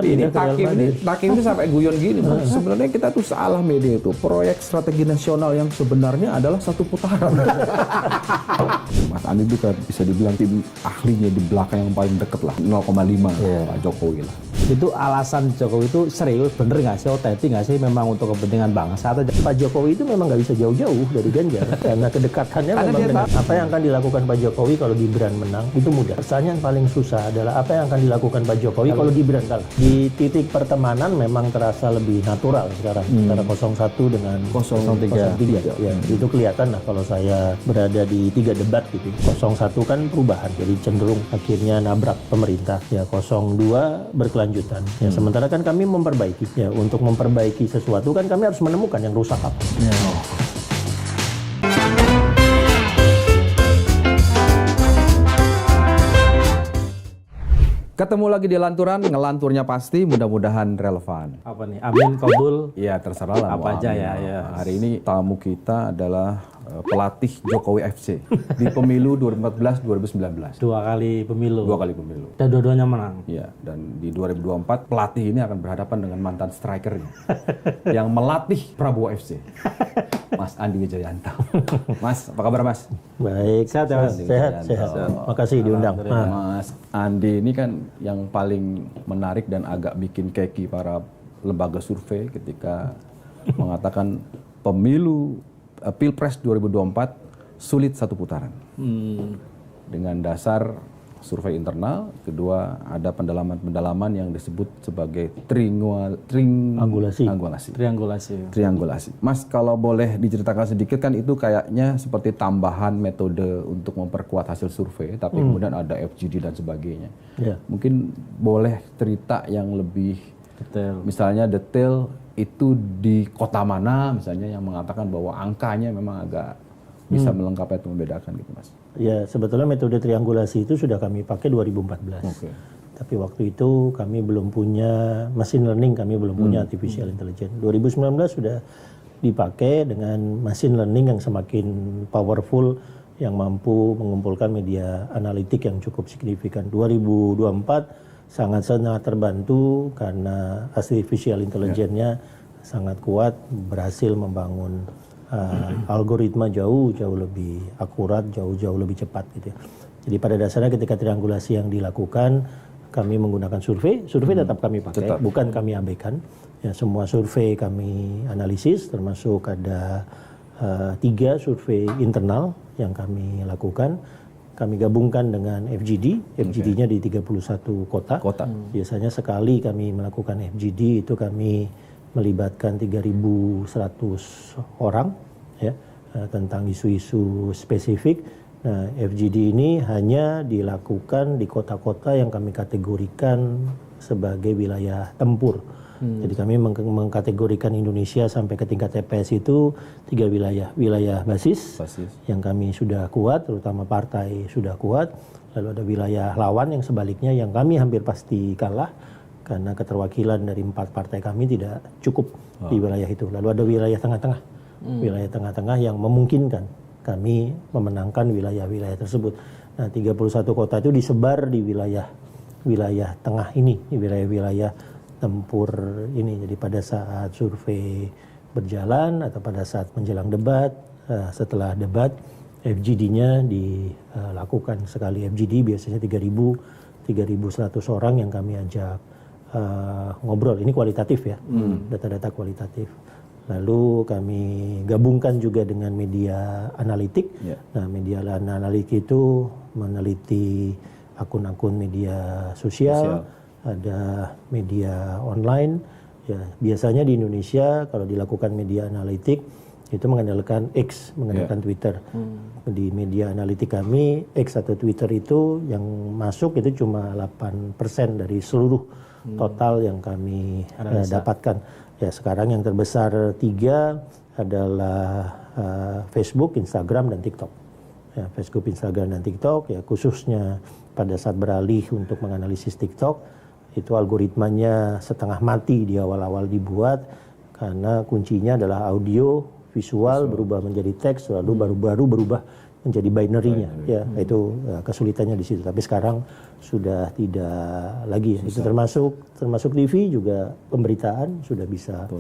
Ini Takim itu sampai guyon gini, Mas. Sebenarnya kita tuh salah media itu. Proyek strategi nasional yang sebenarnya adalah satu putaran. Mas Andi itu kan bisa dibilang tim ahlinya di belakang yang paling deket lah, 0,5 Pak Jokowi lah. Itu alasan Jokowi itu serius, bener nggak sih, otentik nggak sih memang untuk kepentingan bangsa? Atau Pak Jokowi itu memang nggak bisa jauh-jauh dari Ganjar karena kedekatannya memang dengan apa yang akan dilakukan Pak Jokowi kalau Gibran menang itu mudah. Pertanyaan paling susah adalah apa yang akan dilakukan Pak Jokowi kalau Gibran kalah. Di titik pertemanan memang terasa lebih natural sekarang antara 01 dengan 03. Ya, itu kelihatan lah kalau saya berada di 3 debat gitu. 01 kan perubahan, jadi cenderung akhirnya nabrak pemerintah. Ya 02 berkelanjutan. Ya sementara kan kami memperbaiki. Ya untuk memperbaiki sesuatu kan kami harus menemukan yang rusak apa. Ketemu lagi di Lanturan, ngelanturnya pasti mudah-mudahan relevan. apa nih? Amin, kabul. Iya terserah lah. Apa mau aja amin. ya. Hari ini tamu kita adalah pelatih Jokowi FC di pemilu 2014-2019. 2 kali pemilu. 2 kali pemilu. Dan dua-duanya menang. Iya, dan di 2024 pelatih ini akan berhadapan dengan mantan strikernya yang melatih Prabowo FC. Mas Andi Wijayanto. Mas, apa kabar Mas? Baik, Sehat ya, Mas? Sehat. Makasih diundang. Mas Andi ini kan yang paling menarik dan agak bikin keki para lembaga survei ketika mengatakan Pilpres 2024 sulit satu putaran. Dengan dasar survei internal, kedua ada pendalaman-pendalaman yang disebut sebagai triangulasi. Mas, kalau boleh diceritakan sedikit, kan itu kayaknya seperti tambahan metode untuk memperkuat hasil survei, tapi kemudian ada FGD dan sebagainya. Mungkin boleh cerita yang lebih Detail. misalnya detail itu di kota mana misalnya yang mengatakan bahwa angkanya memang agak bisa melengkapi atau membedakan gitu Mas. Ya sebetulnya metode triangulasi itu sudah kami pakai 2014. Tapi waktu itu kami belum punya machine learning, kami belum punya artificial intelligence. 2019 sudah dipakai dengan machine learning yang semakin powerful, yang mampu mengumpulkan media analitik yang cukup signifikan. 2024 sangat terbantu karena artificial intelligence-nya sangat kuat, berhasil membangun algoritma jauh lebih akurat, jauh lebih cepat gitu ya. Jadi pada dasarnya ketika triangulasi yang dilakukan, kami menggunakan survei tetap kami pakai, bukan kami abaikan. Ya, semua survei kami analisis, termasuk ada 3 survei internal yang kami lakukan. Kami gabungkan dengan FGD, FGD-nya di 31 kota. Biasanya sekali kami melakukan FGD itu kami melibatkan 3.100 orang ya, tentang isu-isu spesifik. Nah, FGD ini hanya dilakukan di kota-kota yang kami kategorikan sebagai wilayah tempur. Jadi kami mengkategorikan Indonesia sampai ke tingkat TPS itu 3 wilayah. Wilayah basis yang kami sudah kuat, terutama partai sudah kuat. Lalu ada wilayah lawan yang sebaliknya yang kami hampir pasti kalah karena keterwakilan dari 4 partai kami tidak cukup di wilayah itu. Lalu ada wilayah tengah-tengah. Wilayah tengah-tengah yang memungkinkan kami memenangkan wilayah-wilayah tersebut. Nah, 31 kota itu disebar di wilayah tengah ini, di wilayah-wilayah tempur ini. Jadi pada saat survei berjalan atau pada saat menjelang debat, setelah debat, FGD-nya dilakukan sekali FGD biasanya 3.100 orang yang kami ajak ngobrol. Ini kualitatif ya, data-data kualitatif. Lalu kami gabungkan juga dengan media analitik. Nah, media analitik itu meneliti akun-akun media sosial, ada media online. Ya, biasanya di Indonesia kalau dilakukan media analitik itu mengandalkan X, mengandalkan Twitter. Di media analitik kami, X atau Twitter itu yang masuk itu cuma 8% dari seluruh total yang kami dapatkan. Ya, sekarang yang terbesar 3 adalah Facebook, Instagram, dan TikTok. Ya, Facebook, Instagram, dan TikTok. Ya, khususnya pada saat beralih untuk menganalisis TikTok, itu algoritmanya setengah mati di awal-awal dibuat karena kuncinya adalah audio, visual berubah menjadi teks, lalu baru berubah menjadi binary-nya, ya itu kesulitannya di situ. Tapi sekarang sudah tidak lagi. Ya. Itu termasuk TV juga pemberitaan sudah bisa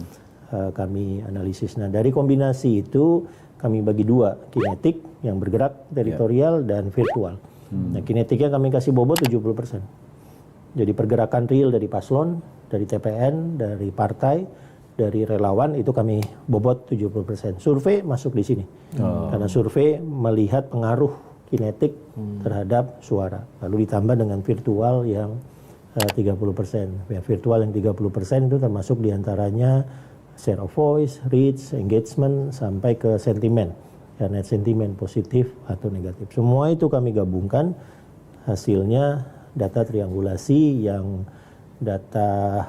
kami analisis. Nah dari kombinasi itu kami bagi dua, kinetik yang bergerak, teritorial dan virtual. Nah kinetiknya kami kasih bobot 70%. Jadi pergerakan real dari paslon, dari TPN, dari partai, dari relawan itu kami bobot 70%. Survei masuk di sini. Karena survei melihat pengaruh kinetik terhadap suara. Lalu ditambah dengan virtual yang 30%. Ya, virtual yang 30% itu termasuk diantaranya share of voice, reach, engagement, sampai ke sentimen. Ya, net sentimen positif atau negatif. Semua itu kami gabungkan, hasilnya data triangulasi yang data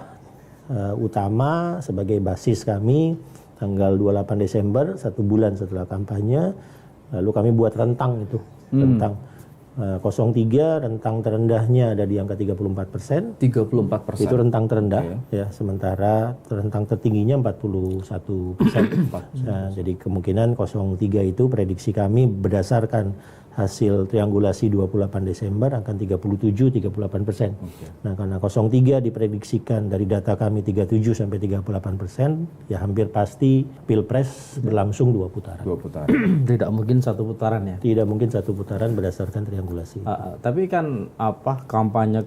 utama sebagai basis kami tanggal 28 Desember, 1 bulan setelah kampanye. Lalu kami buat rentang itu, rentang 03, rentang terendahnya ada di angka 34%. 34%. Itu rentang terendah, ya. Sementara rentang tertingginya 41%. Nah, jadi kemungkinan 03 itu prediksi kami berdasarkan hasil triangulasi 28 Desember akan 37-38%. Nah, karena 03 diprediksikan dari data kami 37 sampai 38%, ya hampir pasti Pilpres berlangsung 2 putaran. 2 putaran. Tidak mungkin 1 putaran ya. Tidak mungkin 1 putaran berdasarkan triangulasi. Tapi kan kampanye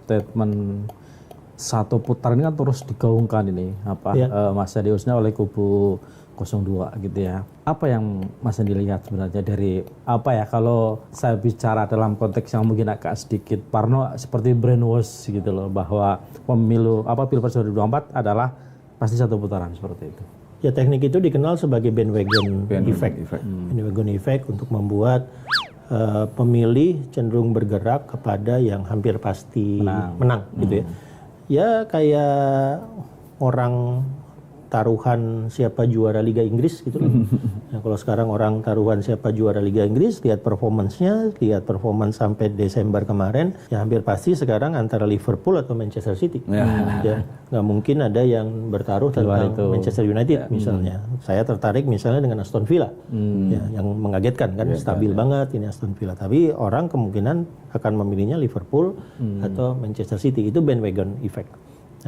statement 1 putaran ini kan terus digaungkan ini Mas Adi khususnya oleh kubu 02 gitu ya. Apa yang Mas Andi lihat sebenarnya dari kalau saya bicara dalam konteks yang mungkin agak sedikit parno seperti brainwash gitu loh, bahwa pemilu Pilpres 2024 adalah pasti 1 putaran seperti itu. Ya teknik itu dikenal sebagai bandwagon effect. Bandwagon effect untuk membuat pemilih cenderung bergerak kepada yang hampir pasti menang gitu ya. Ya kayak orang taruhan siapa juara Liga Inggris gitu loh. Nah, kalau sekarang orang taruhan siapa juara Liga Inggris, lihat performance-nya, lihat performance sampai Desember kemarin, ya hampir pasti sekarang antara Liverpool atau Manchester City. Ya, nggak mungkin ada yang bertaruh tentang Manchester United misalnya. Saya tertarik misalnya dengan Aston Villa, ya, yang mengagetkan kan, stabil banget ini Aston Villa. Tapi orang kemungkinan akan memilihnya Liverpool atau Manchester City. Itu bandwagon effect.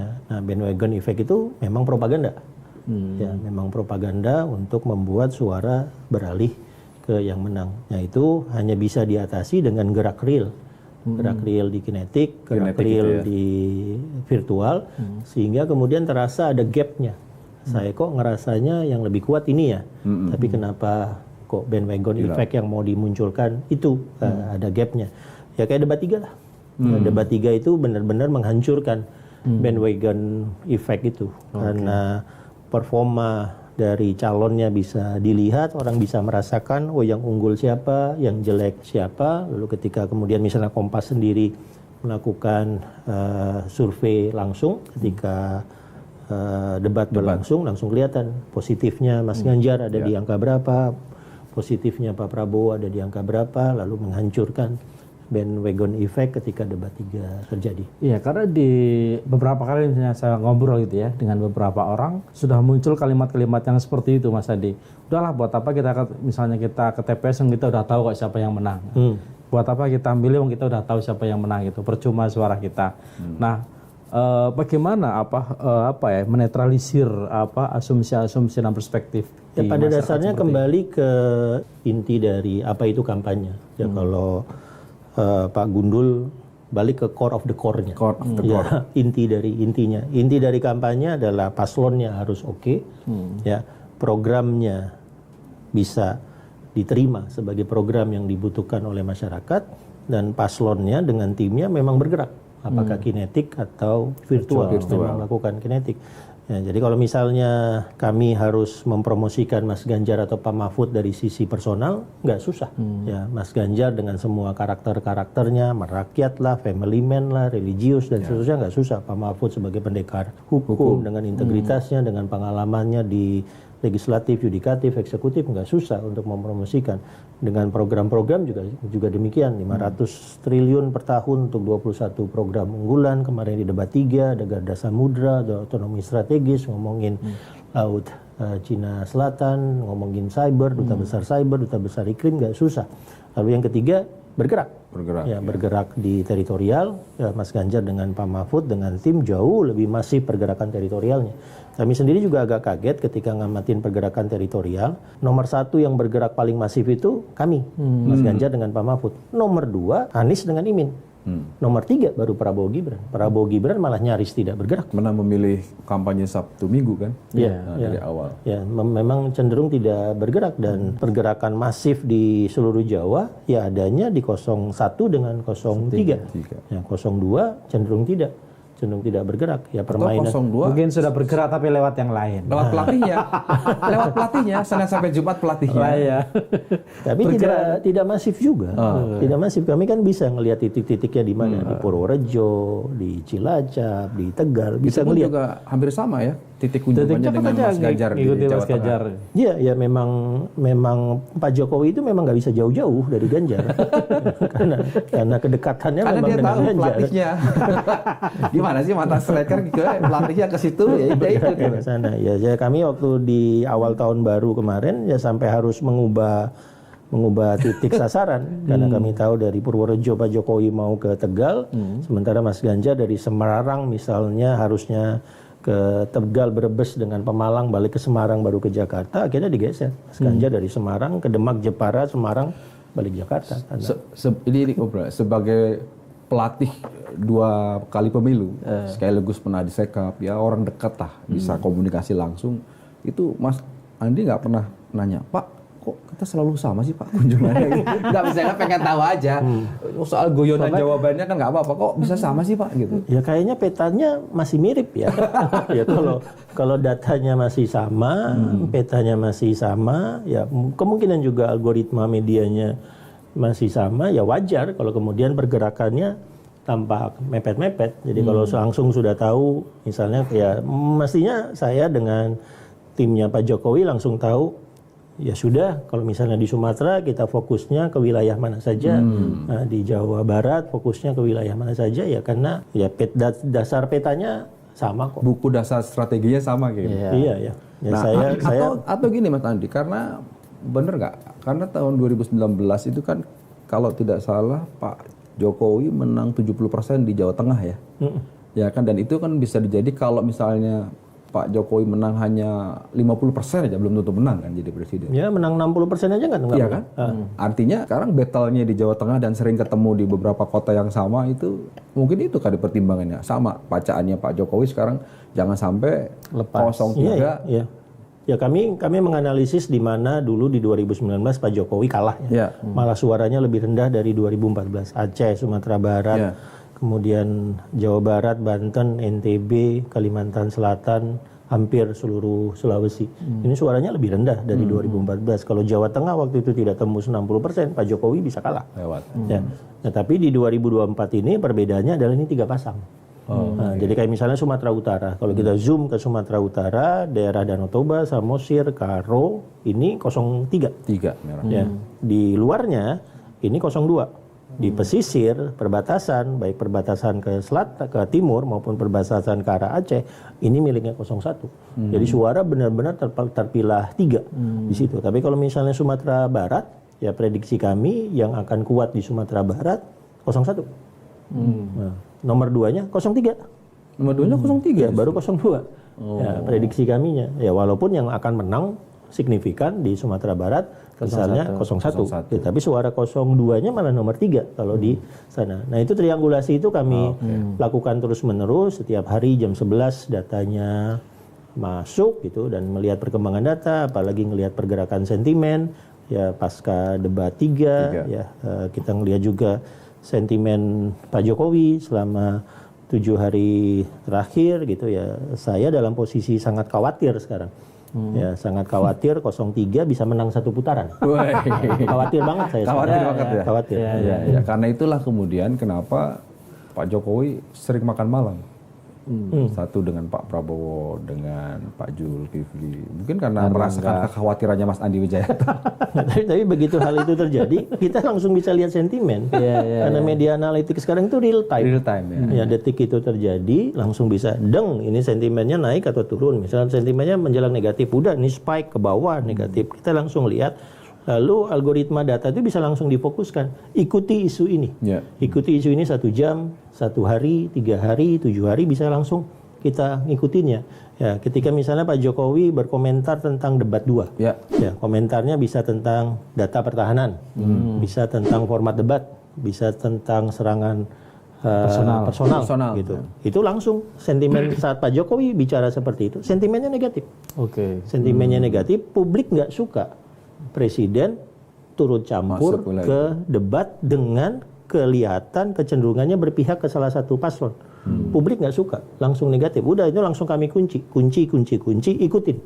Nah, bandwagon effect itu memang propaganda. Ya, memang propaganda untuk membuat suara beralih ke yang menang. Nah, itu hanya bisa diatasi dengan gerak real. Gerak real di kinetik, gerak real di virtual, sehingga kemudian terasa ada gapnya. Saya kok ngerasanya yang lebih kuat ini ya, tapi kenapa kok bandwagon effect yang mau dimunculkan itu ada gapnya. Ya kayak debat 3 lah. Debat 3 itu benar-benar menghancurkan bandwagon effect itu. Karena performa dari calonnya bisa dilihat, orang bisa merasakan yang unggul siapa, yang jelek siapa. Lalu ketika kemudian misalnya Kompas sendiri melakukan survei langsung ketika debat berlangsung, langsung kelihatan positifnya Mas Ganjar ada di angka berapa, positifnya Pak Prabowo ada di angka berapa, lalu menghancurkan bandwagon effect ketika debat 3 terjadi. Iya, karena di beberapa kali misalnya saya ngobrol gitu ya dengan beberapa orang, sudah muncul kalimat-kalimat yang seperti itu, Mas Adi. Udahlah, buat apa misalnya kita ke TPS yang kita udah tahu kok siapa yang menang. Buat apa kita milih yang kita udah tahu siapa yang menang itu, percuma suara kita. Nah, bagaimana menetralisir asumsi-asumsi dan perspektif? Ya, pada dasarnya kembali ke inti dari apa itu kampanye. Ya, kalau Pak Gundul balik ke core of the core-nya. Ya, inti dari intinya. Inti dari kampanye adalah paslonnya harus oke, ya, programnya bisa diterima sebagai program yang dibutuhkan oleh masyarakat, dan paslonnya dengan timnya memang bergerak. Apakah kinetik atau virtual. Memang melakukan kinetik. Ya, jadi kalau misalnya kami harus mempromosikan Mas Ganjar atau Pak Mahfud dari sisi personal, nggak susah. Ya, Mas Ganjar dengan semua karakter-karakternya, merakyat lah, family man lah, religius dan seterusnya, nggak susah. Pak Mahfud sebagai pendekar hukum dengan integritasnya, dengan pengalamannya di legislatif, yudikatif, eksekutif, nggak susah untuk mempromosikan. Dengan program-program juga demikian, 500 triliun per tahun untuk 21 program unggulan. Kemarin di debat 3 ada Garda Samudra, ada otonomi strategis, ngomongin laut Cina Selatan, ngomongin cyber, duta besar cyber, duta besar iklim, nggak susah. Lalu yang ketiga bergerak. Ya, bergerak di teritorial. Ya, Mas Ganjar dengan Pak Mahfud dengan tim jauh lebih masif pergerakan teritorialnya. Kami sendiri juga agak kaget ketika ngamatin pergerakan teritorial. Nomor 1 yang bergerak paling masif itu kami, Mas Ganjar dengan Pak Mahfud. Nomor 2 Anies dengan Imin. Nomor 3 baru Prabowo Gibran. Prabowo Gibran malah nyaris tidak bergerak. Pernah memilih kampanye Sabtu Minggu kan? Iya, Dari awal. Ya, memang cenderung tidak bergerak dan pergerakan masif di seluruh Jawa ya adanya di 01 dengan 03. Ya, 02 cenderung tidak bergerak. Ya permainan. Atau 02 Mungkin sudah bergerak tapi lewat yang lain. lewat pelatihnya. Lewat pelatihnya, Senin sampai Jumat pelatihnya. Ya. Tapi tidak masif juga. Tidak masif. Kami kan bisa ngelihat titik-titiknya di mana, di Purworejo, di Cilacap, di Tegal, bisa Itu pun ngelihat. juga hampir sama ya, titik kunjungannya dengan Mas Ganjar di Jawa Tengah. Iya, ya memang Pak Jokowi itu memang nggak bisa jauh-jauh dari Ganjar. karena kedekatannya Karena memang dia dengan tahu Ganjar. pelatihnya. Gimana sih mantan striker gitu, pelatihnya ke situ ya itu Ke sana. Ya, kami waktu di awal tahun baru kemarin ya sampai harus mengubah titik sasaran karena kami tahu dari Purworejo Pak Jokowi mau ke Tegal, sementara Mas Ganjar dari Semarang misalnya harusnya ke Tegal, Brebes dengan Pemalang, balik ke Semarang baru ke Jakarta, akhirnya digeser. Mas Ganjar dari Semarang ke Demak, Jepara, Semarang, balik Jakarta. Ini sebagai pelatih 2 kali pemilu, sekaligus pernah disekap, ya orang dekat lah, bisa komunikasi langsung. Itu Mas Andi nggak pernah nanya, Pak, kok kita selalu sama sih Pak kunjungannya? Nggak bisa, pengen tahu aja. Soal guyonan jawabannya kan nggak apa-apa, kok bisa sama sih Pak gitu? Ya kayaknya petanya masih mirip ya. Ya kalau datanya masih sama, petanya masih sama, ya kemungkinan juga algoritma medianya masih sama, ya wajar kalau kemudian pergerakannya tampak mepet-mepet. Jadi kalau langsung sudah tahu, misalnya ya mestinya saya dengan timnya Pak Jokowi langsung tahu, ya sudah kalau misalnya di Sumatera kita fokusnya ke wilayah mana saja, nah, di Jawa Barat fokusnya ke wilayah mana saja, ya karena ya dasar petanya sama kok. Buku dasar strateginya sama gitu. Iya. Ya, Nah, atau gini Mas Andi, karena bener nggak? Karena tahun 2019 itu kan kalau tidak salah Pak Jokowi menang 70% di Jawa Tengah ya. Ya kan, dan itu kan bisa dijadi kalau misalnya Pak Jokowi menang hanya 50% aja belum tentu menang kan jadi presiden. Ya menang 60% aja nggak? Iya kan? Artinya sekarang battle-nya di Jawa Tengah dan sering ketemu di beberapa kota yang sama itu mungkin itu kan pertimbangannya. Sama bacaannya Pak Jokowi sekarang jangan sampai Lepas. 03. Iya. Ya kami menganalisis di mana dulu di 2019 Pak Jokowi kalah ya. Malah suaranya lebih rendah dari 2014. Aceh, Sumatera Barat, kemudian Jawa Barat, Banten, NTB, Kalimantan Selatan, hampir seluruh Sulawesi. Ini suaranya lebih rendah dari 2014. Kalau Jawa Tengah waktu itu tidak tembus 60%, Pak Jokowi bisa kalah. Lewat. Ya. Nah, tapi di 2024 ini perbedaannya adalah ini 3 pasang. Jadi kayak misalnya Sumatera Utara, kalau kita zoom ke Sumatera Utara, daerah Danau Toba, Samosir, Karo, ini 03. 3 merah. Ya. Di luarnya ini 02. Di pesisir perbatasan, baik perbatasan ke selatan, ke timur maupun perbatasan ke arah Aceh, ini miliknya 01. Jadi suara benar-benar terpilah 3 di situ. Tapi kalau misalnya Sumatera Barat, ya prediksi kami yang akan kuat di Sumatera Barat 01. Nah, nomor 2-nya 03. Nomor 2-nya 03. Ya, baru 02. Ya, prediksi kaminya. Ya, walaupun yang akan menang signifikan di Sumatera Barat misalnya 01. Ya, tapi suara 02-nya malah nomor 3 kalau di sana. Nah, itu triangulasi itu kami lakukan terus-menerus setiap hari jam 11 datanya masuk gitu dan melihat perkembangan data, apalagi ngelihat pergerakan sentimen ya pasca debat 3. Ya, kita ngelihat juga sentimen Pak Jokowi selama 7 hari terakhir gitu ya. Saya dalam posisi sangat khawatir sekarang. Ya, sangat khawatir 03 bisa menang 1 putaran. Khawatir banget saya. Khawatir banget ya. Khawatir. Ya, karena itulah kemudian kenapa Pak Jokowi sering makan malam. Satu dengan Pak Prabowo, dengan Pak Zulkifli. Mungkin karena merasakan kekhawatirannya Mas Andi Wijayata. Tapi begitu hal itu terjadi, kita langsung bisa lihat sentimen. Karena media analitik sekarang itu real time. Real time ya. Detik itu terjadi, langsung bisa ini sentimennya naik atau turun. Misalnya sentimennya menjelang negatif, udah ini spike ke bawah negatif. Kita langsung lihat. Lalu algoritma data itu bisa langsung difokuskan. Ikuti isu ini. Ikuti isu ini 1 jam, 1 hari, 3 hari, 7 hari bisa langsung kita ngikutinnya. Ya, ketika misalnya Pak Jokowi berkomentar tentang debat 2. Ya, komentarnya bisa tentang data pertahanan, bisa tentang format debat, bisa tentang serangan personal gitu. Itu langsung sentimen saat Pak Jokowi bicara seperti itu, sentimennya negatif. Sentimennya negatif, publik nggak suka Presiden turut campur ke debat dengan kelihatan kecenderungannya berpihak ke salah satu paslon. Publik nggak suka, langsung negatif. Udah itu langsung kami kunci, ikutin.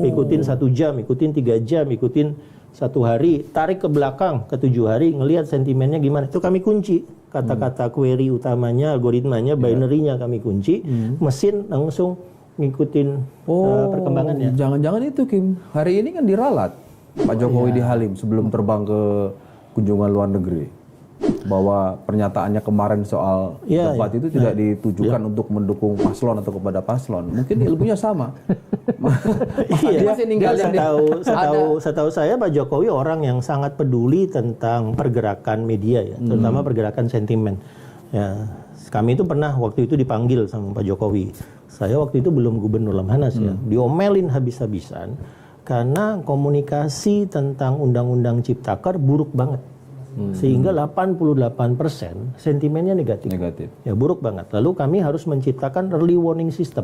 Ikutin 1 jam, ikutin 3 jam, ikutin 1 hari, tarik ke belakang ke 7 hari, ngelihat sentimennya gimana. Itu kami kunci. Kata-kata query utamanya, algoritmanya, binary-nya kami kunci. Mesin langsung ngikutin perkembangannya. Jangan-jangan itu Kim, hari ini kan diralat Pak Jokowi di Halim sebelum terbang ke kunjungan luar negeri, bahwa pernyataannya kemarin soal debat itu tidak ditujukan untuk mendukung paslon atau kepada paslon. Mungkin ilmunya sama. Dia masih ninggalin. Setahu saya Pak Jokowi orang yang sangat peduli tentang pergerakan media ya, terutama pergerakan sentimen. Ya, kami itu pernah waktu itu dipanggil sama Pak Jokowi. Saya waktu itu belum Gubernur Lemhanas ya, diomelin habis-habisan. Karena komunikasi tentang Undang-Undang Ciptaker buruk banget. Sehingga 88% sentimennya negatif. Ya buruk banget. Lalu kami harus menciptakan early warning system.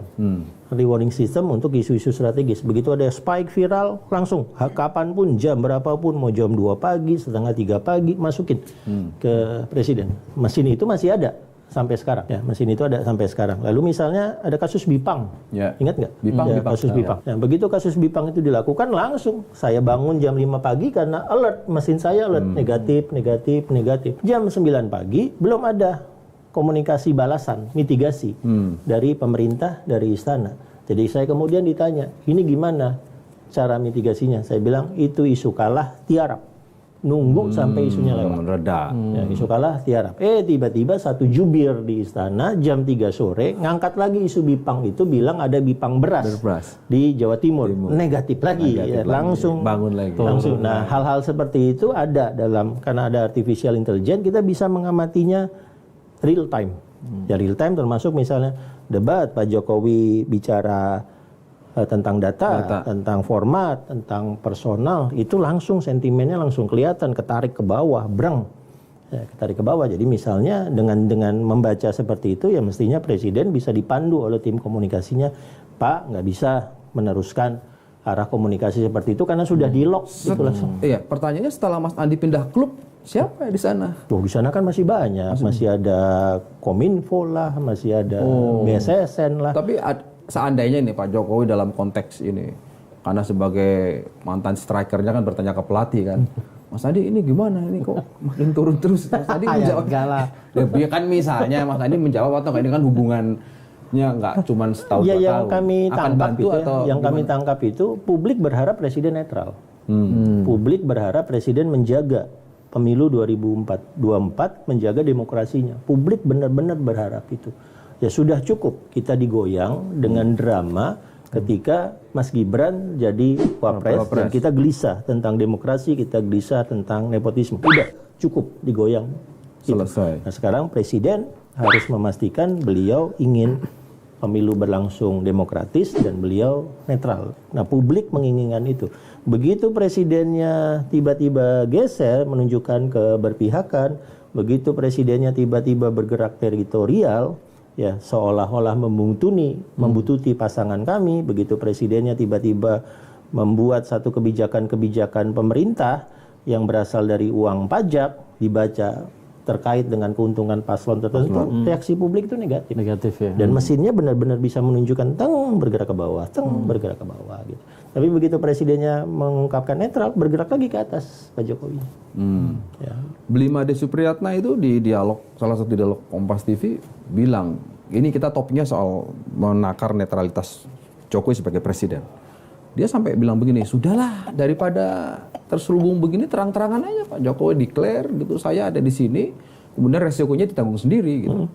Early warning system untuk isu-isu strategis. Begitu ada spike viral, langsung kapanpun, jam berapapun, mau jam 2 pagi, setengah 3 pagi, masukin ke Presiden. Mesin itu masih ada sampai sekarang. Ya, mesin itu ada sampai sekarang. Lalu misalnya ada kasus Bipang. Ingat nggak? Bipang. Kasus Bipang. Nah, begitu kasus Bipang itu dilakukan, langsung saya bangun jam 5 pagi karena alert, mesin saya alert, negatif. Jam 9 pagi belum ada komunikasi balasan, mitigasi dari pemerintah, dari istana. Jadi saya kemudian ditanya, ini gimana cara mitigasinya? Saya bilang, itu isu kalah tiarap. Nunggu sampai isunya lewat. Reda. Ya, isu kalah tiarap. Tiba-tiba satu jubir di istana jam 3 sore ngangkat lagi isu Bipang itu, bilang ada Bipang beras di Jawa Timur. Negatif lagi. Langsung bangun lagi. Langsung. Nah, hal-hal seperti itu ada karena ada artificial intelligence, kita bisa mengamatinya real time. Ya, real time termasuk misalnya debat Pak Jokowi bicara tentang data, tentang format, tentang personal, itu langsung sentimennya langsung kelihatan, ketarik ke bawah, ketarik ke bawah. Jadi misalnya dengan membaca seperti itu, ya mestinya Presiden bisa dipandu oleh tim komunikasinya, Pak nggak bisa meneruskan arah komunikasi seperti itu karena sudah di-lock. Gitu langsung. Iya, pertanyaannya setelah Mas Andi pindah klub, siapa ya di sana? Di sana kan masih banyak, masih ada Kominfo lah, masih ada BSSN lah. Tapi seandainya ini Pak Jokowi dalam konteks ini, karena sebagai mantan strikernya kan bertanya ke pelatih kan, Mas Andi ini gimana, ini kok makin turun terus? Mas Andi menjawab, ya kan misalnya Mas Andi menjawab atau ini kan hubungannya nggak cuma setahun 2 tahun. Yang kami tangkap itu, kami tangkap itu, publik berharap Presiden netral. Publik berharap Presiden menjaga pemilu 2024, menjaga demokrasinya. Publik benar-benar berharap itu. Ya sudah cukup kita digoyang dengan drama ketika Mas Gibran jadi wapres dan kita gelisah tentang demokrasi, kita gelisah tentang nepotisme. Udah cukup digoyang. Selesai. Nah, sekarang Presiden harus memastikan beliau ingin pemilu berlangsung demokratis dan beliau netral. Nah, publik menginginkan itu. Begitu Presidennya tiba-tiba geser menunjukkan keberpihakan, begitu Presidennya tiba-tiba bergerak teritorial, ya seolah-olah membututi pasangan kami, begitu Presidennya tiba-tiba membuat satu kebijakan-kebijakan pemerintah yang berasal dari uang pajak dibaca terkait dengan keuntungan paslon tertentu, reaksi publik itu negatif ya. Dan mesinnya benar-benar bisa menunjukkan bergerak ke bawah, bergerak ke bawah gitu. Tapi begitu Presidennya mengungkapkan netral, bergerak lagi ke atas Pak Jokowi. Ya. Blimade Supriyatna itu di dialog, salah satu dialog Kompas TV bilang ini kita topiknya soal menakar netralitas Jokowi sebagai presiden. Dia sampai bilang begini, sudahlah daripada terselubung begini terang-terangan aja Pak Jokowi declare gitu, saya ada di sini, kemudian resikonya ditanggung sendiri gitu.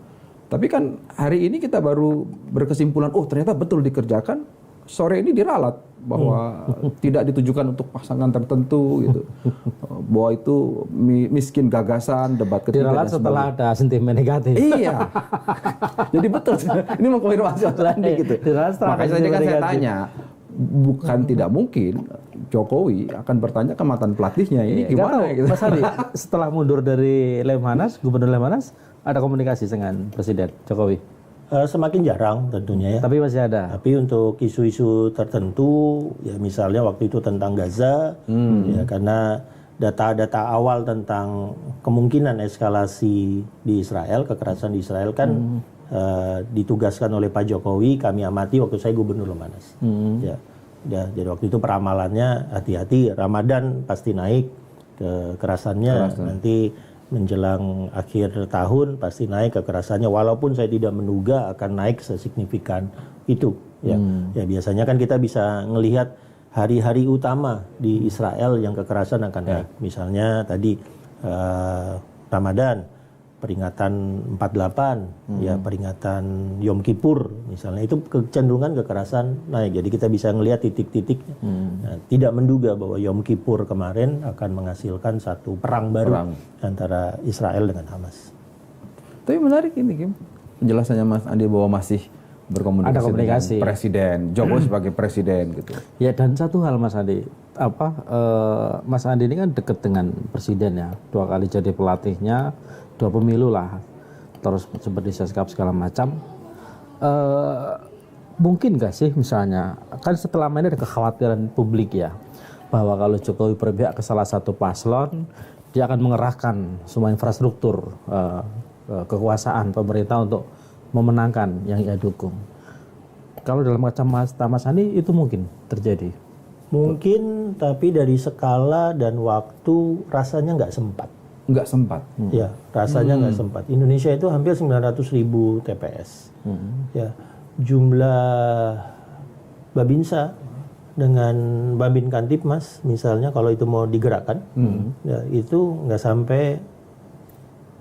Tapi kan hari ini kita baru berkesimpulan, oh ternyata betul dikerjakan. Sore ini diralat bahwa tidak ditujukan untuk pasangan tertentu gitu. Bahwa itu miskin gagasan, debat ketiga Diralat dan setelah sebagainya. ada sentimen negatif. Iya. Jadi betul. Ini mengkonfirmasi Mas Andi gitu. Makanya tadi kan saya tanya, bukan tidak mungkin Jokowi akan bertanya ke mantan pelatihnya ini gimana gitu. Mas Andi, setelah mundur dari Lemhanas, Gubernur Lemhanas, ada komunikasi dengan Presiden Jokowi? Semakin jarang tentunya ya. Tapi masih ada. Tapi untuk isu-isu tertentu, ya misalnya waktu itu tentang Gaza, ya karena data-data awal tentang kemungkinan eskalasi di Israel, kekerasan di Israel kan ditugaskan oleh Pak Jokowi, kami amati waktu saya Gubernur Lemhanas. Ya, jadi waktu itu peramalannya hati-hati, Ramadan pasti naik kekerasannya, nanti menjelang akhir tahun pasti naik kekerasannya, walaupun saya tidak menduga akan naik sesignifikan itu. Ya, ya biasanya kan kita bisa ngelihat hari-hari utama di Israel yang kekerasan akan naik. Misalnya tadi Ramadan, peringatan 48, ya peringatan Yom Kippur misalnya, itu kecenderungan kekerasan naik. Jadi kita bisa ngelihat titik-titiknya. Nah, tidak menduga bahwa Yom Kippur kemarin akan menghasilkan satu perang baru antara Israel dengan Hamas. Tapi menarik ini Kim, penjelasannya Mas Andi bahwa masih berkomunikasi Ada komunikasi dengan Presiden Jokowi sebagai presiden gitu. Ya, dan satu hal Mas Andi, Mas Andi ini kan dekat dengan Presiden ya, 2 kali jadi pelatihnya, 2 pemilu lah, terus seperti seskap segala macam. Mungkin gak sih misalnya, kan setelah ini ada kekhawatiran publik ya, bahwa kalau Jokowi berpihak ke salah satu paslon, dia akan mengerahkan semua infrastruktur kekuasaan pemerintah untuk memenangkan yang ia dukung. Kalau dalam kacamata Mas Andi itu mungkin terjadi? Mungkin, tapi dari skala dan waktu rasanya nggak sempat. Nggak sempat. Ya, rasanya nggak sempat. Indonesia itu hampir 900.000 TPS. Ya, jumlah Babinsa dengan Babin Kantipmas misalnya kalau itu mau digerakkan, ya itu nggak sampai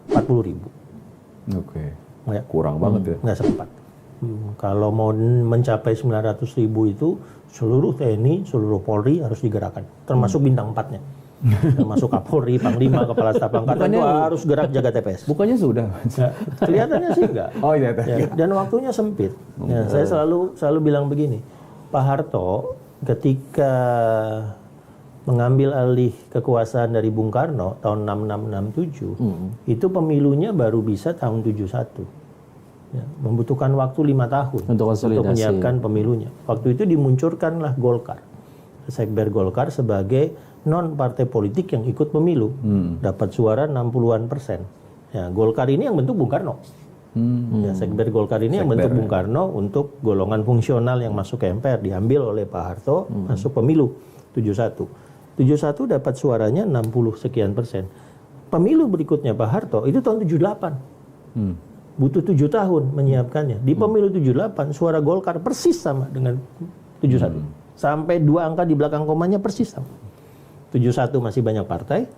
40.000. Oke. Ya. Kurang banget ya. Nggak sempat. Kalau mau mencapai 900.000 itu seluruh TNI, seluruh Polri harus digerakkan, termasuk bintang 4-nya. Termasuk Kapolri, Panglima, Kepala Staf Angkatan itu harus gerak jaga TPS. Bukannya sudah? Ya, kelihatannya sih enggak. Oh iya. Ya, dan waktunya sempit. Ya, saya selalu bilang begini, Pak Harto ketika mengambil alih kekuasaan dari Bung Karno tahun 66-67, itu pemilunya baru bisa tahun 71. Ya, membutuhkan waktu 5 tahun untuk menyiapkan pemilunya. Waktu itu dimunculkanlah Golkar, Sekber Golkar sebagai non partai politik yang ikut pemilu, dapat suara 60-an%. Ya, Golkar ini yang bentuk Bung Karno. Ya, Sekber Golkar ini yang bentuk Bung Karno untuk golongan fungsional yang masuk ke MPR, diambil oleh Pak Harto, masuk pemilu 71. 71 dapat suaranya 60 sekian %. Pemilu berikutnya Pak Harto itu tahun 78. Butuh 7 tahun menyiapkannya. Di pemilu 78 suara Golkar persis sama dengan 71. Sampai 2 angka di belakang komanya persis sama. 71 masih banyak partai,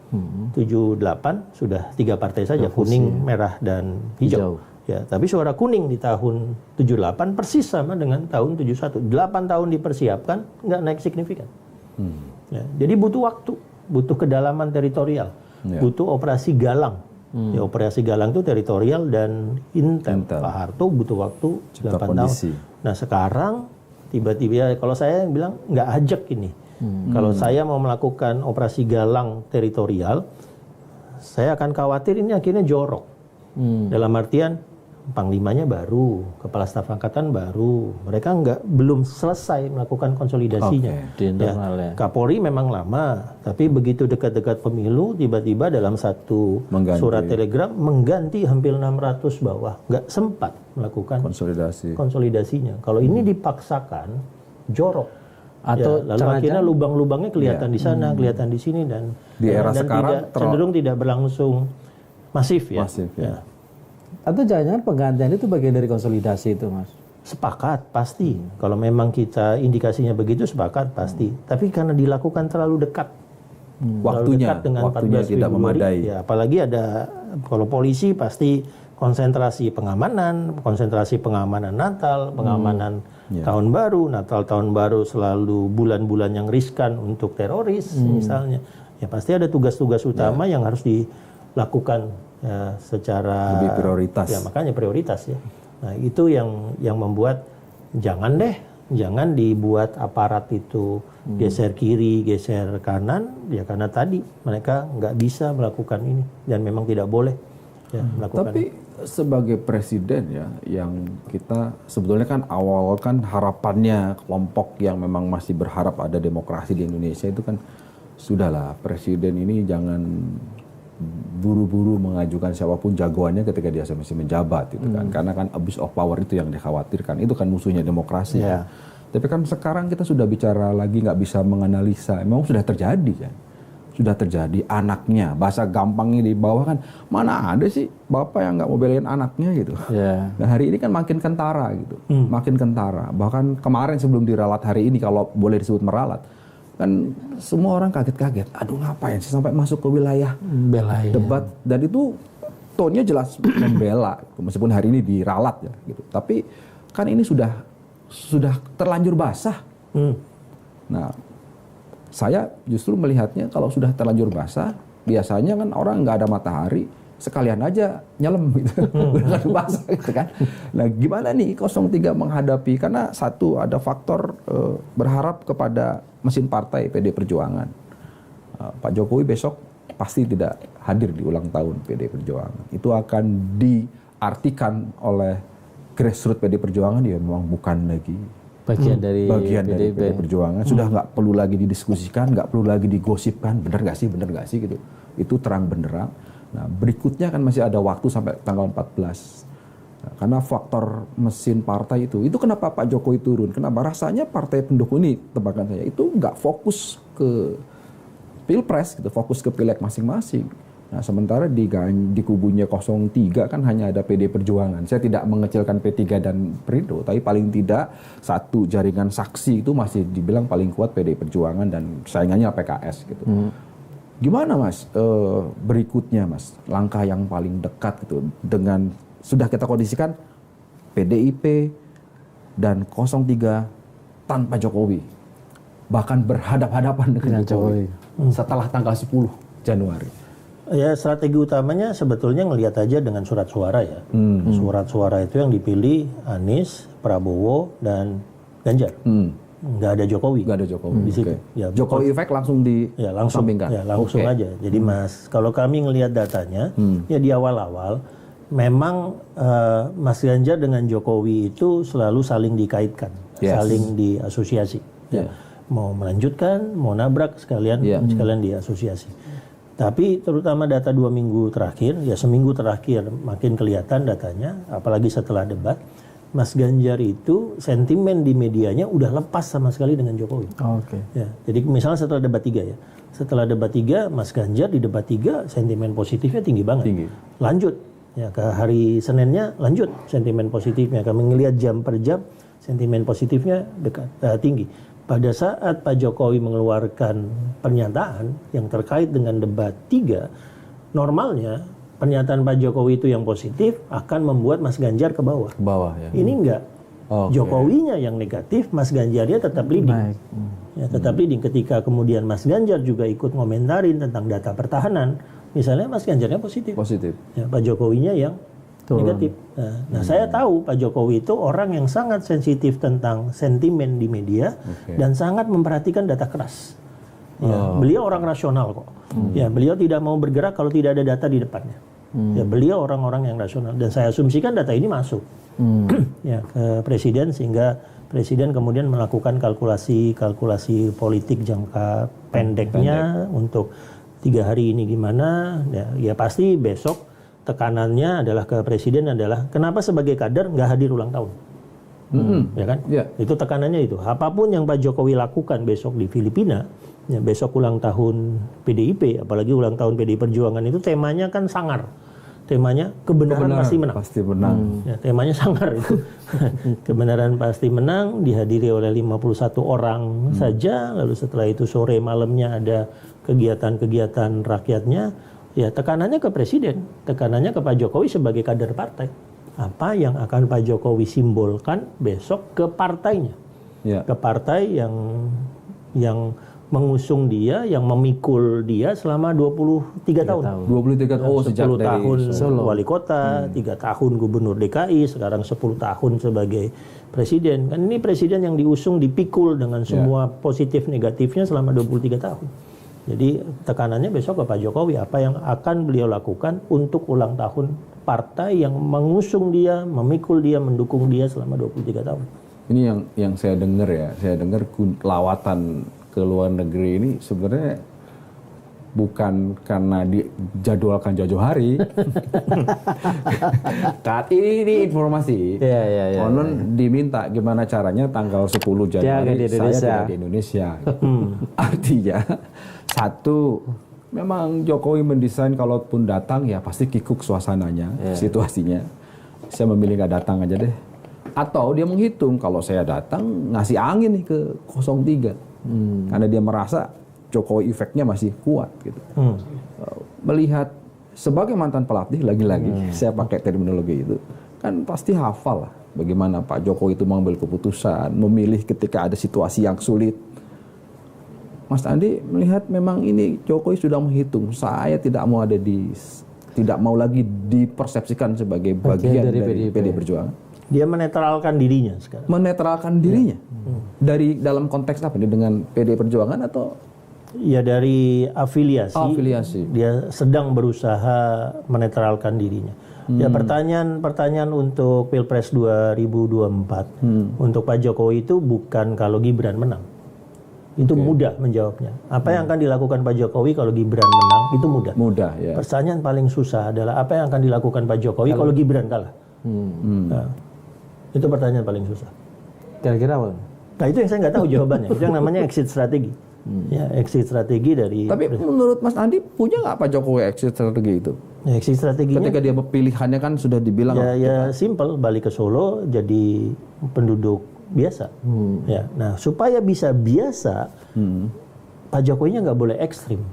78 sudah 3 partai saja, kuning, merah, dan hijau. Ya, tapi suara kuning di tahun 78 persis sama dengan tahun 71. 8 tahun dipersiapkan, nggak naik signifikan. Ya, jadi butuh waktu, butuh kedalaman teritorial, butuh operasi galang. Ya, operasi galang itu teritorial dan intel. Pak Harto butuh waktu 8 tahun. Nah sekarang tiba-tiba, kalau saya bilang nggak ajak ini. Kalau saya mau melakukan operasi galang teritorial, saya akan khawatir ini akhirnya jorok. Dalam artian Panglimanya baru, Kepala Staf Angkatan baru, mereka belum selesai melakukan konsolidasinya. Ya, Kapolri memang lama, tapi begitu dekat-dekat pemilu, tiba-tiba dalam satu surat telegram mengganti hampir 600 bawah, nggak sempat melakukan konsolidasinya. Kalau ini dipaksakan, jorok. Atau ya, lalu akhirnya lubang-lubangnya kelihatan di sana, kelihatan di sini, dan di era sekarang cenderung tidak berlangsung masif ya. Atau jangan-jangan penggantian itu bagian dari konsolidasi itu, Mas? Sepakat, pasti. Kalau memang kita indikasinya begitu, sepakat, pasti. Tapi karena dilakukan terlalu dekat. Waktunya dengan 14 tidak Februari, memadai. ya, apalagi ada, kalau polisi pasti konsentrasi pengamanan Natal, pengamanan Tahun Baru. Natal, Tahun Baru selalu bulan-bulan yang riskan untuk teroris misalnya. Ya pasti ada tugas-tugas utama yang harus dilakukan secara lebih prioritas. Ya makanya prioritas ya. Nah itu yang membuat jangan dibuat aparat itu geser kiri, geser kanan, ya karena tadi mereka nggak bisa melakukan ini dan memang tidak boleh melakukan. Tapi sebagai presiden ya, yang kita sebetulnya kan awal kan harapannya kelompok yang memang masih berharap ada demokrasi di Indonesia itu kan sudahlah presiden ini jangan buru-buru mengajukan siapapun jagoannya ketika dia masih menjabat gitu kan, karena kan abuse of power itu yang dikhawatirkan, itu kan musuhnya demokrasi. Yeah. Tapi kan sekarang kita sudah bicara lagi nggak bisa menganalisa, memang sudah terjadi kan, sudah terjadi anaknya, bahasa gampangnya di bawah kan, mana ada sih bapak yang nggak mau belain anaknya gitu. Yeah. Nah hari ini kan makin kentara gitu, makin kentara, bahkan kemarin sebelum diralat hari ini kalau boleh disebut meralat, kan semua orang kaget-kaget, aduh ngapain sih sampai masuk ke wilayah debat, dan itu tonnya jelas membela, meskipun hari ini diralat ya gitu. Tapi kan ini sudah terlanjur basah. Nah, saya justru melihatnya kalau sudah terlanjur basah, biasanya kan orang nggak ada matahari, sekalian aja nyelem gitu, udah basah gitu kan. Nah, gimana nih 03 menghadapi, karena satu ada faktor berharap kepada mesin partai PD Perjuangan. Pak Jokowi besok pasti tidak hadir di ulang tahun PD Perjuangan. Itu akan diartikan oleh grassroots PD Perjuangan, dia memang bukan lagi bagian dari PD Perjuangan. Sudah nggak perlu lagi didiskusikan, nggak perlu lagi digosipkan, bener nggak sih gitu. Itu terang benderang. Nah, berikutnya kan masih ada waktu sampai tanggal 14. Nah, karena faktor mesin partai itu kenapa Pak Jokowi turun? Kenapa rasanya partai pendukung ini, tebakan saya, itu nggak fokus ke Pilpres gitu, fokus ke pileg masing-masing. Nah, sementara di kubunya 03 kan hanya ada PD Perjuangan. Saya tidak mengecilkan P3 dan Perindo, tapi paling tidak satu jaringan saksi itu masih dibilang paling kuat PD Perjuangan dan saingannya PKS gitu. Gimana Mas berikutnya Mas, langkah yang paling dekat gitu, dengan sudah kita kondisikan PDIP dan 03 tanpa Jokowi, bahkan berhadap-hadapan dengan Jokowi setelah tanggal 10 Januari. Ya strategi utamanya sebetulnya ngelihat aja dengan surat suara ya. Surat suara itu yang dipilih Anies, Prabowo, dan Ganjar. Nggak ada Jokowi. Nggak ada Jokowi. Di situ. Okay. Ya, Jokowi efek langsung disampingkan. Ya langsung aja. Jadi Mas, kalau kami ngelihat datanya, ya di awal-awal memang Mas Ganjar dengan Jokowi itu selalu saling dikaitkan, saling diasosiasi. Ya. Mau melanjutkan, mau nabrak sekalian diasosiasi. Tapi terutama data 2 minggu terakhir, ya seminggu terakhir makin kelihatan datanya, apalagi setelah debat, Mas Ganjar itu sentimen di medianya udah lepas sama sekali dengan Jokowi. Ya, jadi misalnya setelah debat 3 ya, setelah debat 3 Mas Ganjar di debat 3 sentimen positifnya tinggi banget. Lanjut, ya ke hari Seninnya lanjut sentimen positifnya. Kami ngelihat jam per jam sentimen positifnya tinggi. Pada saat Pak Jokowi mengeluarkan pernyataan yang terkait dengan debat 3, normalnya pernyataan Pak Jokowi itu yang positif akan membuat Mas Ganjar ke bawah. Ya. Ini enggak. Jokowinya yang negatif, Mas Ganjarnya tetap leading. Ya, tetap leading. Ketika kemudian Mas Ganjar juga ikut ngomentarin tentang data pertahanan, misalnya Mas Ganjarnya positif. Ya, Pak Jokowinya yang negatif. Nah, saya tahu Pak Jokowi itu orang yang sangat sensitif tentang sentimen di media dan sangat memperhatikan data keras. Ya, beliau orang rasional kok. Ya, beliau tidak mau bergerak kalau tidak ada data di depannya. Ya, beliau orang-orang yang rasional dan saya asumsikan data ini masuk ya ke presiden sehingga presiden kemudian melakukan kalkulasi politik jangka pendeknya untuk 3 hari ini gimana. Ya pasti besok tekanannya adalah ke presiden adalah kenapa sebagai kader nggak hadir ulang tahun, ya kan? Itu tekanannya itu. Apapun yang Pak Jokowi lakukan besok di Filipina, ya besok ulang tahun PDIP, apalagi ulang tahun PDI Perjuangan itu temanya kan sangar temanya kebenaran pasti menang. Pasti menang. Ya, temanya sangar itu. Kebenaran pasti menang, dihadiri oleh 51 orang saja, lalu setelah itu sore malamnya ada kegiatan-kegiatan rakyatnya. Ya, tekanannya ke presiden, tekanannya ke Pak Jokowi sebagai kader partai. Apa yang akan Pak Jokowi simbolkan besok ke partainya. Ya. Ke partai yang mengusung dia, yang memikul dia selama 23 tahun. 23 sejak 10 dari tahun Solo. wali kota, 3 tahun gubernur DKI, sekarang 10 tahun sebagai presiden. Kan ini presiden yang diusung, dipikul dengan semua positif negatifnya selama 23 tahun. Jadi tekanannya besok ke Pak Jokowi, apa yang akan beliau lakukan untuk ulang tahun partai yang mengusung dia, memikul dia, mendukung dia selama 23 tahun. Ini yang saya dengar ya, saya dengar lawatan ke luar negeri ini sebenarnya bukan karena dijadwalkan jauh-jauh hari. ini informasi. Iya. Konon diminta gimana caranya tanggal 10 Januari saya di Indonesia. Artinya satu, memang Jokowi mendesain kalaupun datang ya pasti kikuk suasananya, situasinya. Saya memilih nggak datang aja deh. Atau dia menghitung kalau saya datang ngasih angin nih ke 03. Karena dia merasa Jokowi efeknya masih kuat gitu. Melihat sebagai mantan pelatih lagi-lagi saya pakai terminologi itu kan pasti hafal lah bagaimana Pak Jokowi itu mengambil keputusan, memilih ketika ada situasi yang sulit. Mas Andi melihat memang ini Jokowi sudah menghitung, saya tidak mau lagi dipersepsikan sebagai bagian dari PD Perjuangan. Dia menetralkan dirinya sekarang. Menetralkan dirinya dari dalam konteks apa nih, dengan PD Perjuangan atau ya dari afiliasi. Afiliasi. Dia sedang berusaha menetralkan dirinya. Ya pertanyaan untuk Pilpres 2024 untuk Pak Jokowi itu bukan kalau Gibran menang. Itu mudah menjawabnya. Apa yang akan dilakukan Pak Jokowi kalau Gibran menang itu mudah. Mudah ya. Pertanyaan paling susah adalah apa yang akan dilakukan Pak Jokowi kalau Gibran kalah. Nah, itu pertanyaan paling susah. Kira-kira apa? Nah itu yang saya nggak tahu jawabannya. Itu yang namanya exit strategi. Ya, exit strategi dari. Tapi menurut Mas Andi punya nggak Pak Jokowi exit strategi itu? Ya, exit strateginya. Ketika dia pilihannya kan sudah dibilang. Ya simple, balik ke Solo jadi penduduk biasa. Ya, nah supaya bisa biasa, Pak Jokowinya nggak boleh ekstrim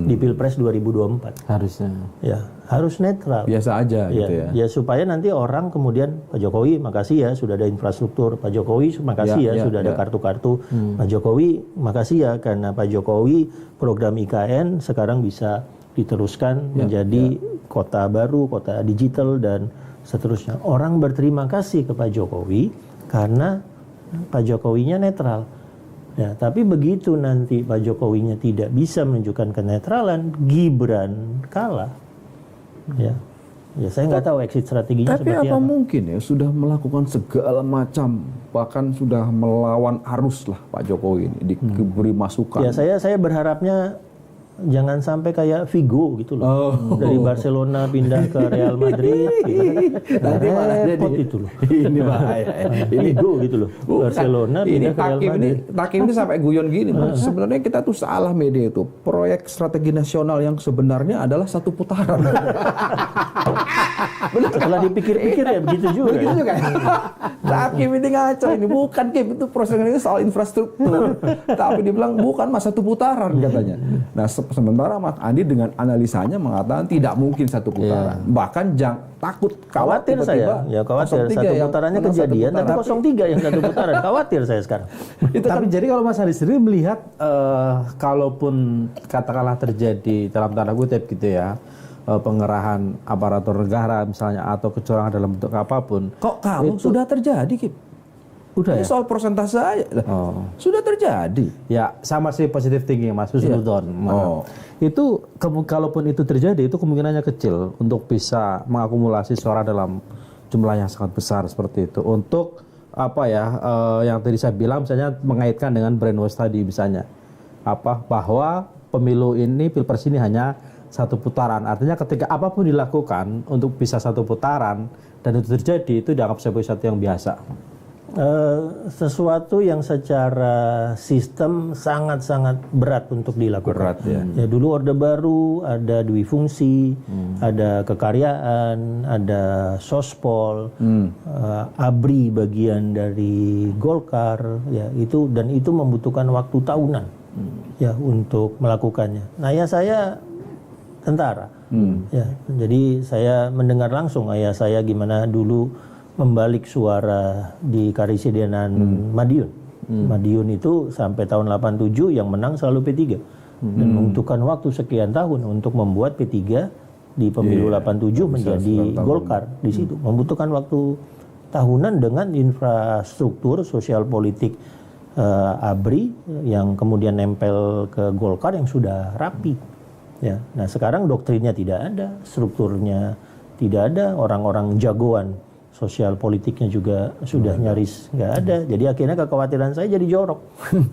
di Pilpres 2024. Harusnya. Ya, harus netral. Biasa aja gitu ya. Ya supaya nanti orang kemudian Pak Jokowi makasih ya sudah ada infrastruktur, Pak Jokowi makasih ya sudah ada kartu-kartu, Pak Jokowi makasih ya karena Pak Jokowi program IKN sekarang bisa diteruskan menjadi kota baru, kota digital dan seterusnya. Orang berterima kasih ke Pak Jokowi karena Pak Jokowinya netral. Ya, tapi begitu nanti Pak Jokowinya tidak bisa menunjukkan kenetralan, Gibran kalah. Ya saya nggak tahu exit strateginya Tapi seperti apa mungkin ya sudah melakukan segala macam, bahkan sudah melawan arus lah Pak Jokowi ini diberi masukan. Ya saya berharapnya jangan sampai kayak Figo gitu loh. Dari Barcelona pindah ke Real Madrid gitu. Nanti malah repot jadi itu loh. Ini bahaya. Figo gitu loh. Barcelona pindah ke Real Madrid. Takim ini sampai guyon gini. Sebenarnya kita tuh salah media itu. Proyek strategi nasional yang sebenarnya adalah satu putaran. Setelah dipikir-pikir ya begitu juga. Begitu juga. Takim ini ngaco ini. Bukan Kim, itu proses ini soal infrastruktur. Tapi dibilang bukan mas satu putaran katanya. Nah sementara Mas Andi dengan analisanya mengatakan tidak mungkin satu putaran. Bahkan takut khawatir saya. Ya khawatir satu putarannya kejadian tapi 03 yang satu putaran. Khawatir saya sekarang. Tapi jadi kalau Mas Andi sendiri melihat kalaupun katakanlah terjadi dalam tanda kutip gitu ya, pengerahan aparatur negara misalnya atau kecurangan dalam bentuk apapun. Kok kalau sudah terjadi Kim? Udah ya? Soal persentase aja. Sudah terjadi. Ya sama sih positive thinking Mas Husnudon. Itu kalaupun itu terjadi itu kemungkinannya kecil untuk bisa mengakumulasi suara dalam jumlah yang sangat besar seperti itu. Untuk apa ya yang tadi saya bilang misalnya mengaitkan dengan brainwash tadi misalnya bahwa pemilu ini Pilpres ini hanya satu putaran. Artinya ketika apapun dilakukan untuk bisa satu putaran dan itu terjadi itu dianggap sebagai sesuatu yang biasa. Sesuatu yang secara sistem sangat-sangat berat untuk dilakukan. Berat ya. Ya, dulu Orde Baru, ada dwi fungsi, ada kekaryaan, ada sospol, ABRI bagian dari Golkar, ya itu, dan itu membutuhkan waktu tahunan ya untuk melakukannya. Nah, ya saya tentara, ya jadi saya mendengar langsung ayah saya gimana dulu membalik suara di Karisidenan Madiun. Madiun itu sampai tahun 87 yang menang selalu P3. Dan membutuhkan waktu sekian tahun untuk membuat P3 di pemilu 87 menjadi Golkar di situ. Membutuhkan waktu tahunan dengan infrastruktur sosial politik ABRI yang kemudian nempel ke Golkar yang sudah rapi. Ya. Nah, sekarang doktrinnya tidak ada, strukturnya tidak ada, orang-orang jagoan sosial politiknya juga sudah nyaris nggak ada. Jadi akhirnya kekhawatiran saya jadi jorok.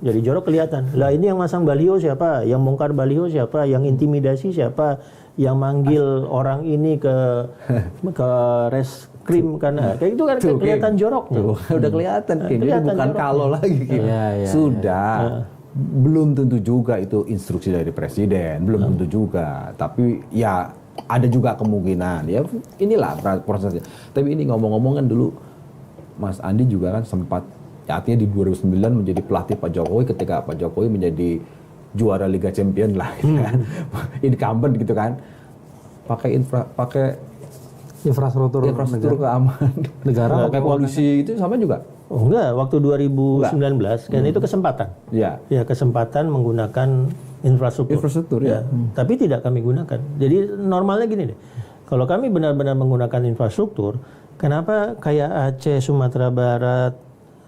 Jadi jorok kelihatan. Lah ini yang masang baliho siapa? Yang bongkar baliho siapa? Yang intimidasi siapa? Yang manggil orang ini ke reskrim karena kayak itu kan kelihatan joroknya. Udah kelihatan Kim. Ini Kelihatan bukan joroknya. kalau lagi Kim. Iya, iya, Sudah. Belum tentu juga itu instruksi dari presiden, belum tentu juga. Tapi ya ada juga kemungkinan, ya inilah prosesnya. Tapi ini ngomong-ngomong kan dulu Mas Andi juga kan sempat, ya artinya di 2009 menjadi pelatih Pak Jokowi ketika Pak Jokowi menjadi juara Liga Champion lah, gitu kan. Incumbent gitu kan, pakai Infrastruktur keamanan negara, pakai polisi itu sama juga. Oh enggak, waktu 2019 kan itu kesempatan. Ya. Ya, kesempatan menggunakan infrastruktur ya. Tapi tidak kami gunakan. Jadi normalnya gini deh. Kalau kami benar-benar menggunakan infrastruktur, kenapa kayak Aceh, Sumatera Barat,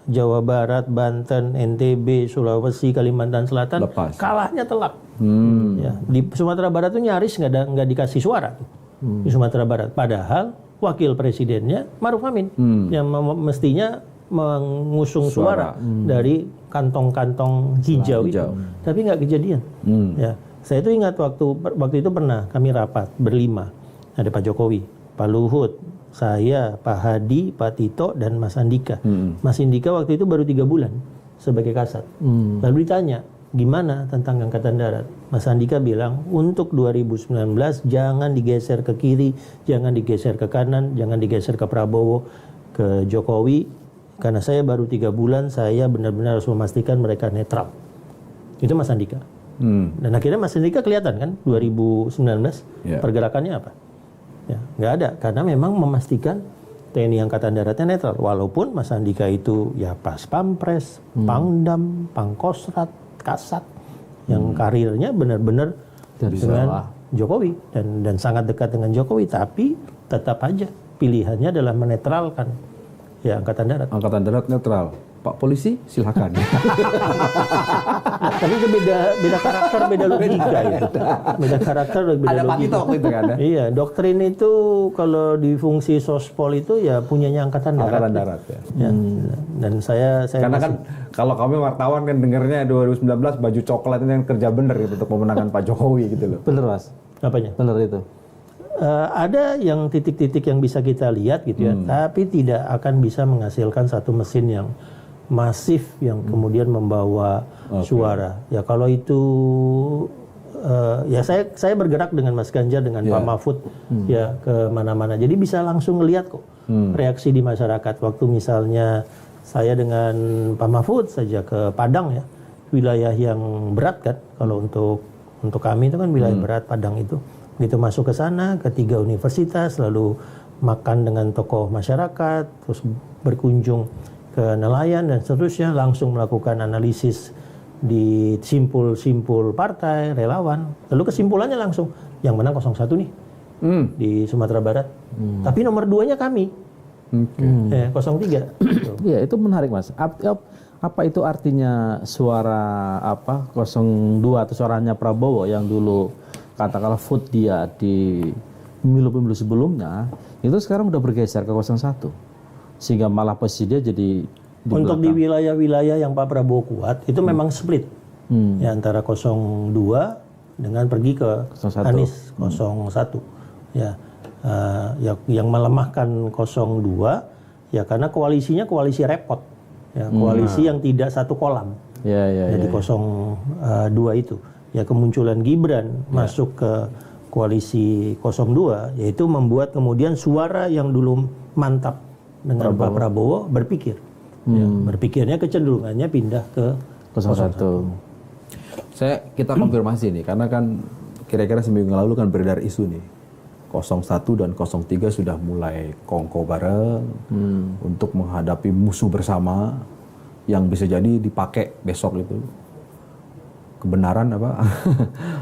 Jawa Barat, Banten, NTB, Sulawesi, Kalimantan Selatan Lepas. kalahnya telak. Ya, di Sumatera Barat tuh nyaris nggak dikasih suara tuh. Di Sumatera Barat. Padahal wakil presidennya Maruf Amin yang mestinya mengusung suara dari kantong-kantong hijau itu, tapi nggak kejadian. Ya, saya itu ingat waktu itu pernah kami rapat berlima, ada Pak Jokowi, Pak Luhut, saya, Pak Hadi, Pak Tito, dan Mas Andika. Mas Andika waktu itu baru 3 bulan sebagai kasat. Lalu ditanya, gimana tentang Angkatan Darat? Mas Andika bilang, untuk 2019 jangan digeser ke kiri, jangan digeser ke kanan, jangan digeser ke Prabowo, ke Jokowi. Karena saya baru 3 bulan, saya benar-benar harus memastikan mereka netral. Itu Mas Andika. Dan akhirnya Mas Andika kelihatan kan, 2019 pergerakannya apa? Ya, nggak ada, karena memang memastikan TNI Angkatan Daratnya netral. Walaupun Mas Andika itu ya pas Pampres, Pangdam, Pangkostrat, Kasat, yang karirnya benar-benar dengan Jokowi dan sangat dekat dengan Jokowi, tapi tetap aja pilihannya adalah menetralkan ya Angkatan Darat. Angkatan Darat netral. Pak Polisi silakan. Tapi itu beda karakter, beda logika itu. Beda karakter, beda Ada Pak logika. Tito waktu itu kan ya? Iya, doktrin itu kalau di fungsi sospol itu ya punyanya Angkatan Darat. Angkatan Darat ya. Ya, dan saya Karena kan kalau kami wartawan kan dengarnya 2019 baju coklat ini yang kerja bener gitu untuk memenangkan Pak Jokowi gitu loh. bener Mas, apanya? bener itu. Ada yang titik-titik yang bisa kita lihat gitu ya, tapi tidak akan bisa menghasilkan satu mesin yang masif yang kemudian membawa suara. Ya kalau itu ya saya bergerak dengan Mas Ganjar dengan Pak Mahfud ya ke mana-mana. Jadi bisa langsung ngelihat kok reaksi di masyarakat. Waktu misalnya saya dengan Pak Mahfud saja ke Padang ya, wilayah yang berat kan. Kalau untuk kami itu kan wilayah berat Padang itu. Begitu masuk ke sana, ke 3 universitas, lalu makan dengan tokoh masyarakat, terus berkunjung ke nelayan dan seterusnya, langsung melakukan analisis di simpul-simpul partai, relawan. Lalu kesimpulannya langsung, yang menang 01 nih di Sumatera Barat. Tapi nomor 2-nya kami, 03. Iya, itu menarik Mas. Apa itu artinya suara 02 atau suaranya Prabowo yang dulu katakanlah vote dia di pemilu-pemilu sebelumnya, itu sekarang udah bergeser ke 01. Sehingga malah posisi dia jadi di Untuk belakang. di wilayah-wilayah yang Pak Prabowo kuat, itu memang split. Ya, antara 02 dengan pergi ke 01. Anies 01. Ya, yang melemahkan 02, ya karena koalisinya koalisi repot. ya, koalisi yang tidak satu kolam. Jadi 02 itu. Ya kemunculan Gibran masuk ke koalisi 02, yaitu membuat kemudian suara yang dulu mantap dengan Pak Prabowo berpikir. Ya, berpikirnya kecenderungannya pindah ke 01. Kita konfirmasi nih, karena kan kira-kira seminggu yang lalu kan beredar isu nih. 01 dan 03 sudah mulai kongko bareng untuk menghadapi musuh bersama yang bisa jadi dipakai besok itu. Kebenaran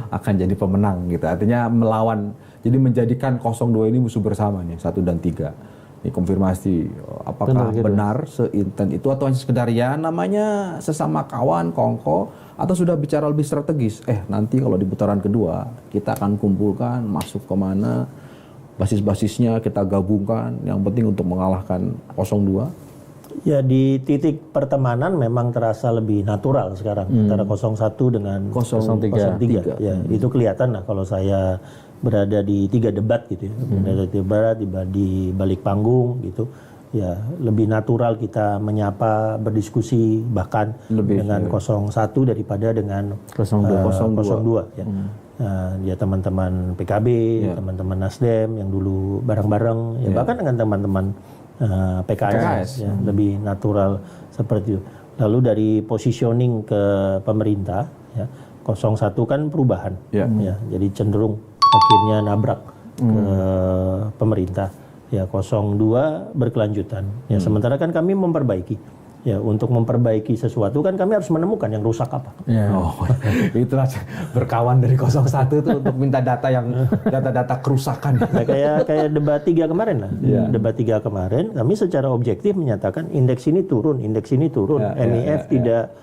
akan jadi pemenang gitu. Artinya melawan, jadi menjadikan 02 ini musuh bersama nih, 1 dan 3. Ini konfirmasi apakah benar seinten itu atau hanya sekedar ya namanya sesama kawan kongko, atau sudah bicara lebih strategis. Nanti kalau di putaran kedua kita akan kumpulkan masuk kemana, basis-basisnya kita gabungkan, yang penting untuk mengalahkan 02. Ya di titik pertemanan memang terasa lebih natural sekarang antara 01 dengan 03. Ya, itu kelihatan lah kalau saya berada di 3 debat gitu ya. Berada di debat, di balik panggung gitu. Ya, lebih natural kita menyapa, berdiskusi bahkan lebih, dengan 01 daripada dengan 02 ya. Ya teman-teman PKB, teman-teman Nasdem yang dulu bareng-bareng, ya bahkan dengan teman-teman PKS. Ya, lebih natural seperti itu. Lalu dari positioning ke pemerintah, ya, 01 kan perubahan, ya, jadi cenderung akhirnya nabrak ke pemerintah. Ya, 02 berkelanjutan. Ya, sementara kan kami memperbaiki. Ya, untuk memperbaiki sesuatu kan kami harus menemukan yang rusak apa. Itulah berkawan dari 01 itu untuk minta data kerusakan. Nah, kayak debat 3 kemarin lah. Debat 3 kemarin kami secara objektif menyatakan indeks ini turun, MIF tidak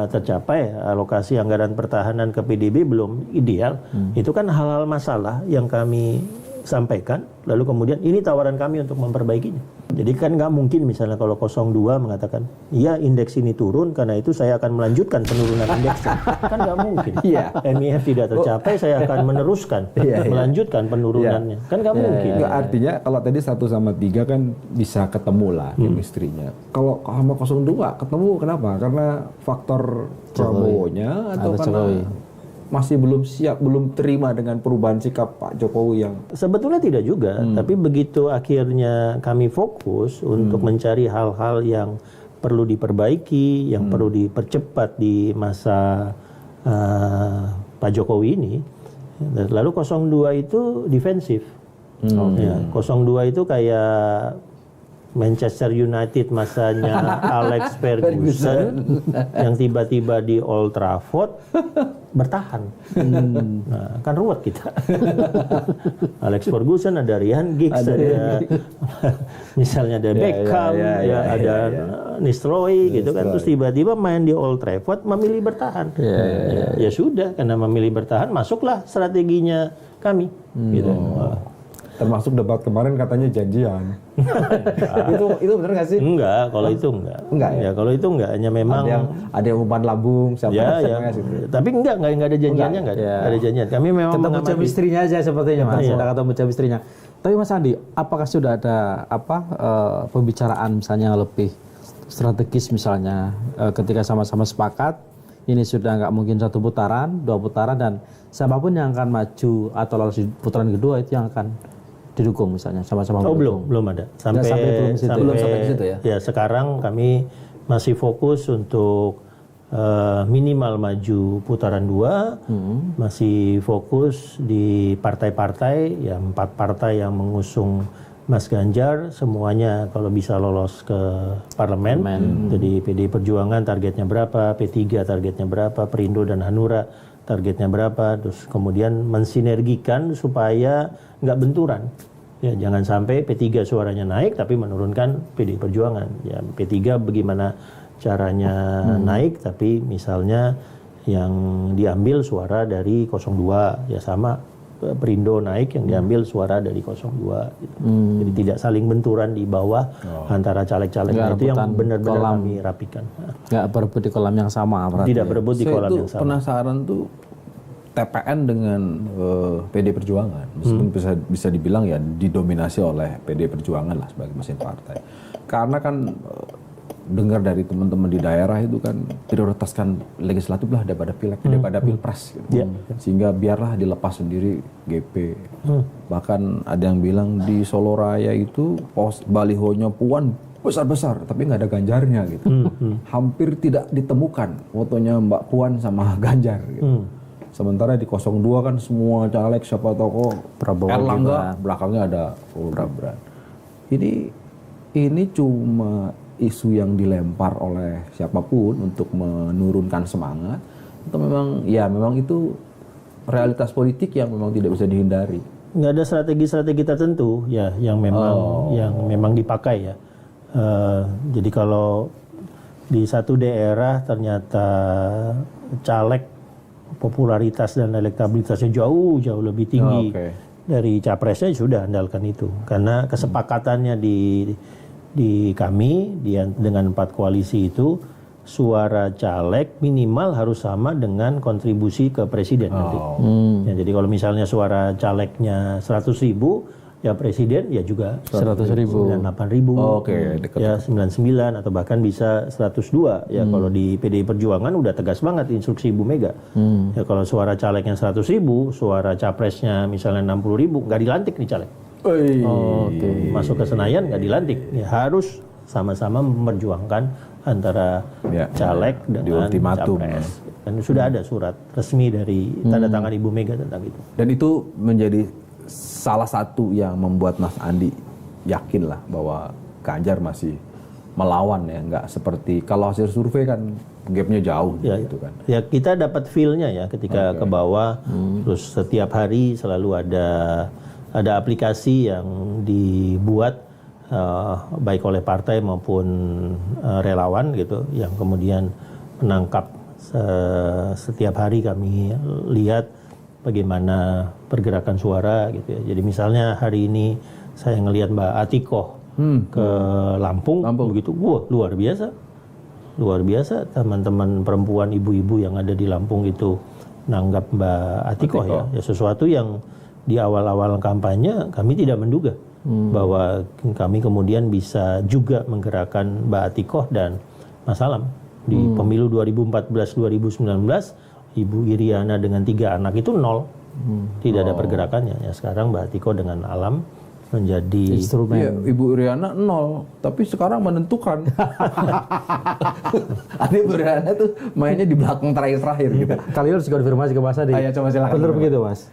tercapai, alokasi anggaran pertahanan ke PDB belum ideal. Itu kan hal-hal masalah yang kami sampaikan, lalu kemudian ini tawaran kami untuk memperbaikinya. Jadi kan nggak mungkin misalnya kalau 02 mengatakan, iya indeks ini turun, karena itu saya akan melanjutkan penurunan indeks. Kan nggak mungkin. MIF tidak tercapai, saya akan meneruskan, melanjutkan penurunannya. Kan nggak mungkin. Artinya kalau tadi 1 sama 3 kan bisa ketemu lah chemistry-nya. Kalau sama 02 ketemu kenapa? Karena faktor Prabowo-nya atau karena masih belum siap, belum terima dengan perubahan sikap Pak Jokowi yang... Sebetulnya tidak juga, tapi begitu akhirnya kami fokus untuk mencari hal-hal yang perlu diperbaiki, yang perlu dipercepat di masa Pak Jokowi ini, lalu 02 itu defensif. 02 itu kayak Manchester United masanya Alex Ferguson yang tiba-tiba di Old Trafford bertahan. Nah, kan ruwet kita. Alex Ferguson, ada Ryan Giggs, ada misalnya ada Beckham, ada Nistelrooy gitu kan. Terus tiba-tiba main di Old Trafford memilih bertahan. Ya sudah, karena memilih bertahan masuklah strateginya kami. Gitu. Termasuk debat kemarin katanya janjian. itu benar nggak sih? Enggak, kalau itu enggak. Enggak ya? Kalau itu enggak, hanya memang ada yang umpan lambung siapa gitu. Tapi enggak ada janjiannya, enggak ada janjian. Kami memang ketemu chemistry-nya aja sepertinya Mas. Sudah ketemu chemistry-nya. Tapi Mas Andi, apakah sudah ada pembicaraan misalnya lebih strategis misalnya ketika sama-sama sepakat ini sudah nggak mungkin 1 putaran, 2 putaran, dan siapapun yang akan maju atau lolos di putaran kedua itu yang akan didukung misalnya sama-sama. Belum ada. Sampai ke situ ya. Ya, sekarang kami masih fokus untuk minimal maju putaran 2, masih fokus di partai-partai, ya 4 partai yang mengusung Mas Ganjar, semuanya kalau bisa lolos ke parlemen. Jadi PDI Perjuangan targetnya berapa, P3 targetnya berapa, Perindo dan Hanura targetnya berapa, terus kemudian mensinergikan supaya nggak benturan. Ya, jangan sampai P3 suaranya naik tapi menurunkan PDI Perjuangan. Ya, P3 bagaimana caranya naik tapi misalnya yang diambil suara dari 02, ya sama Perindo naik yang diambil suara dari 02 gitu. Jadi tidak saling benturan di bawah antara caleg-calegnya, itu yang benar-benar kami rapikan. Nggak berebut di kolam yang sama berarti. Tidak berebut di kolam yang sama. Penasaran tuh TPN dengan PD Perjuangan, meskipun bisa dibilang ya didominasi oleh PD Perjuangan lah sebagai mesin partai. Karena kan dengar dari teman-teman di daerah itu kan prioritaskan legislatif lah daripada pileg, daripada pilpres gitu. Sehingga biarlah dilepas sendiri GP. Bahkan ada yang bilang di Solo Raya itu balihonya Puan besar-besar tapi nggak ada Ganjarnya gitu. Hampir tidak ditemukan fotonya Mbak Puan sama Ganjar gitu. Sementara di 02 kan semua caleg siapa tokoh Prabowo Erlangga belakangnya ada Gibran. Ini cuma isu yang dilempar oleh siapapun untuk menurunkan semangat, atau memang itu realitas politik yang memang tidak bisa dihindari. Nggak ada strategi-strategi tertentu ya yang memang dipakai ya. Jadi kalau di satu daerah ternyata caleg popularitas dan elektabilitasnya jauh lebih tinggi dari capresnya, sudah andalkan itu karena kesepakatannya di kami dengan 4 koalisi itu suara caleg minimal harus sama dengan kontribusi ke presiden nanti. Ya, jadi kalau misalnya suara calegnya 100.000, ya presiden ya juga 100.000, 98.000, ya 99 atau bahkan bisa 102. Ya kalau di PDI Perjuangan udah tegas banget instruksi Ibu Mega. Ya kalau suara calegnya 100.000, suara capresnya misalnya 60.000, nggak dilantik nih caleg. Masuk ke Senayan nggak dilantik, ya harus sama-sama memperjuangkan antara caleg dengan capres. Dan sudah ada surat resmi dari tanda tangan Ibu Mega tentang itu. Dan itu menjadi salah satu yang membuat Mas Andi yakin lah bahwa Ganjar masih melawan ya, nggak seperti kalau hasil survei kan gapnya jauh ya, gitu kan. Ya kita dapat feel-nya ya ketika ke bawah, terus setiap hari selalu ada aplikasi yang dibuat baik oleh partai maupun relawan gitu yang kemudian menangkap setiap hari kami lihat bagaimana pergerakan suara gitu ya. Jadi misalnya hari ini saya ngelihat Mbak Atikoh ke Lampung begitu, wah luar biasa teman-teman perempuan ibu-ibu yang ada di Lampung itu nanggap Mbak Atikoh ya sesuatu yang di awal-awal kampanye kami tidak menduga bahwa kami kemudian bisa juga menggerakkan Mbak Atikoh dan Mas Alam. Di pemilu 2014-2019, Ibu Iriana dengan 3 anak itu 0. Tidak ada pergerakannya. Ya, sekarang Mbak Atikoh dengan Alam menjadi instrumen. Iya, Ibu Iriana 0, tapi sekarang menentukan. Ada Ibu Iriana tuh mainnya di belakang terakhir gitu. Kali ini harus konfirmasi ke Mas Adi. Ayo coba silakan. Benar begitu Mas?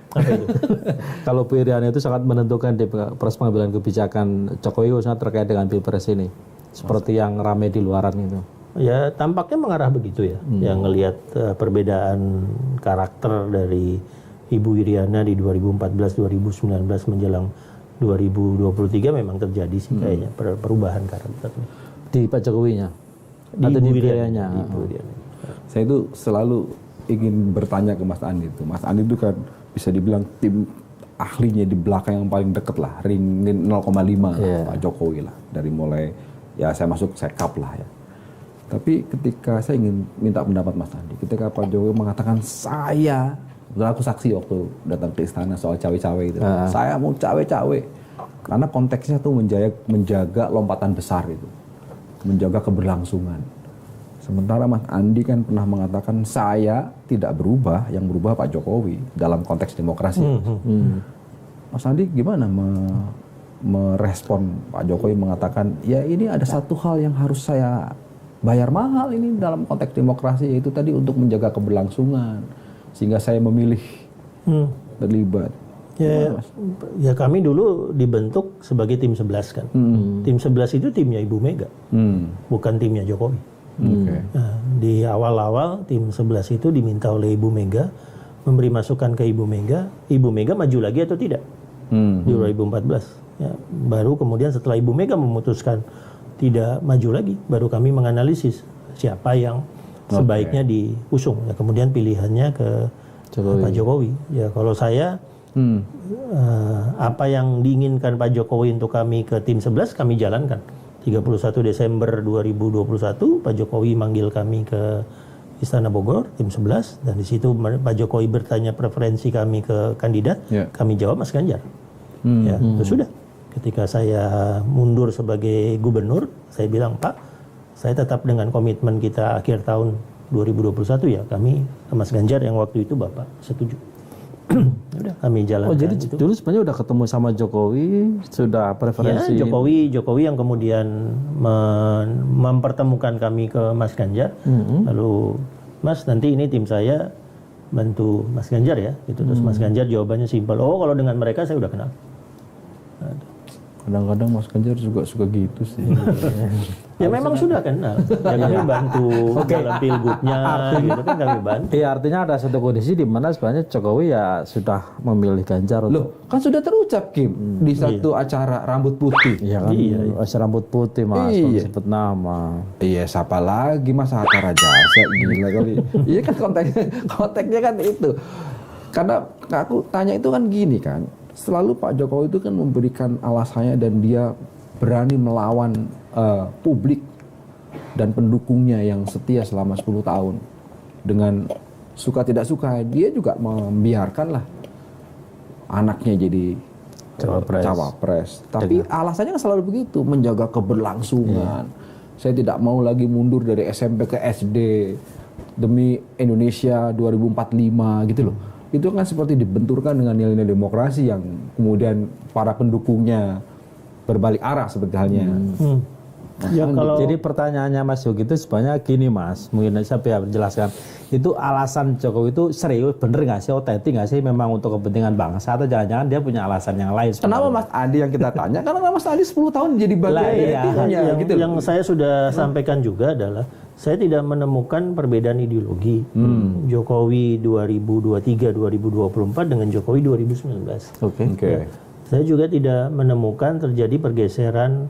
Kalau Bu Iriana itu sangat menentukan di proses pengambilan kebijakan Jokowi khususnya terkait dengan Pilpres ini. Seperti yang ramai di luaran itu. Ya tampaknya mengarah begitu ya. Yang ngelihat perbedaan karakter dari Ibu Iriana di 2014-2019 menjelang 2023 memang terjadi sih kayaknya perubahan karakter. Di Pak Jokowinya? Atau di Iriana? Saya itu selalu ingin bertanya ke Mas Andi itu. Mas Andi itu kan bisa dibilang tim ahlinya di belakang yang paling deket lah, ring 0,5 Pak Jokowi lah. Dari mulai ya saya masuk sekap lah ya. Tapi ketika saya ingin minta pendapat Mas Andi, ketika Pak Jokowi mengatakan saya, aku saksi waktu datang ke istana soal cawe-cawe itu, saya mau cawe-cawe, karena konteksnya tuh menjaga lompatan besar itu, menjaga keberlangsungan. Sementara Mas Andi kan pernah mengatakan saya tidak berubah, yang berubah Pak Jokowi dalam konteks demokrasi. Mas Andi gimana merespon Pak Jokowi mengatakan ya ini ada satu hal yang harus saya bayar mahal ini dalam konteks demokrasi, yaitu tadi untuk menjaga keberlangsungan, sehingga saya memilih terlibat. Ya kami dulu dibentuk sebagai tim 11 kan. Tim 11 itu timnya Ibu Mega, bukan timnya Jokowi. Nah, di awal-awal tim 11 itu diminta oleh Ibu Mega memberi masukan ke Ibu Mega maju lagi atau tidak di 2014. Ya, baru kemudian setelah Ibu Mega memutuskan tidak maju lagi, baru kami menganalisis siapa yang sebaiknya diusung. Ya, kemudian pilihannya ke Pak Jokowi. Ya kalau saya apa yang diinginkan Pak Jokowi untuk kami ke tim 11 kami jalankan. 31 Desember 2021 Pak Jokowi manggil kami ke Istana Bogor tim 11 dan di situ Pak Jokowi bertanya preferensi kami ke kandidat, kami jawab Mas Ganjar. Ya, itu sudah. Ketika saya mundur sebagai gubernur, saya bilang, Pak, saya tetap dengan komitmen kita akhir tahun 2021 ya, kami ke Mas Ganjar yang waktu itu Bapak setuju. Udah kami jalankan. Oh jadi itu. dulu sebenarnya udah ketemu sama Jokowi, sudah preferensi. Ya, Jokowi yang kemudian mempertemukan kami ke Mas Ganjar. Lalu Mas, nanti ini tim saya bantu Mas Ganjar ya. Gitu. Terus Mas Ganjar jawabannya simpel. Oh, kalau dengan mereka saya udah kenal. Kadang-kadang Mas Ganjar juga suka gitu sih. Ya memang sudah kenal. Ya kami bantu dalam pilgubnya, gitu kan kami bantu. Iya, artinya ada satu kondisi di mana sebenarnya Jokowi ya sudah memilih Ganjar. Loh, kan sudah terucap Kim di satu acara rambut putih. Iya kan, rambut putih Mas, sebut nama. Iya, siapa lagi Mas Hatta Rajasa, gila kali. Iya kan konteksnya kan itu. Karena aku tanya itu kan gini kan, selalu Pak Jokowi itu kan memberikan alasannya dan dia berani melawan publik dan pendukungnya yang setia selama 10 tahun. Dengan suka tidak suka, dia juga membiarkanlah anaknya jadi cawapres. Tapi alasannya kan selalu begitu, menjaga keberlangsungan. Saya tidak mau lagi mundur dari SMP ke SD demi Indonesia 2045 gitu loh. Itu kan seperti dibenturkan dengan nilai-nilai demokrasi yang kemudian para pendukungnya berbalik arah seperti halnya. Ya, Jadi pertanyaannya Mas Yogi itu sebenarnya gini Mas, mungkin saya biar jelaskan. Itu alasan Jokowi itu serius, bener nggak sih, otentik nggak sih memang untuk kepentingan bangsa, atau jangan-jangan dia punya alasan yang lain? Kenapa Mas Adi yang kita tanya? Karena Mas Adi 10 tahun jadi bagian dari timnya gitu loh. Yang saya sudah sampaikan juga adalah saya tidak menemukan perbedaan ideologi Jokowi 2023 2024 dengan Jokowi 2019. Oke. Saya juga tidak menemukan terjadi pergeseran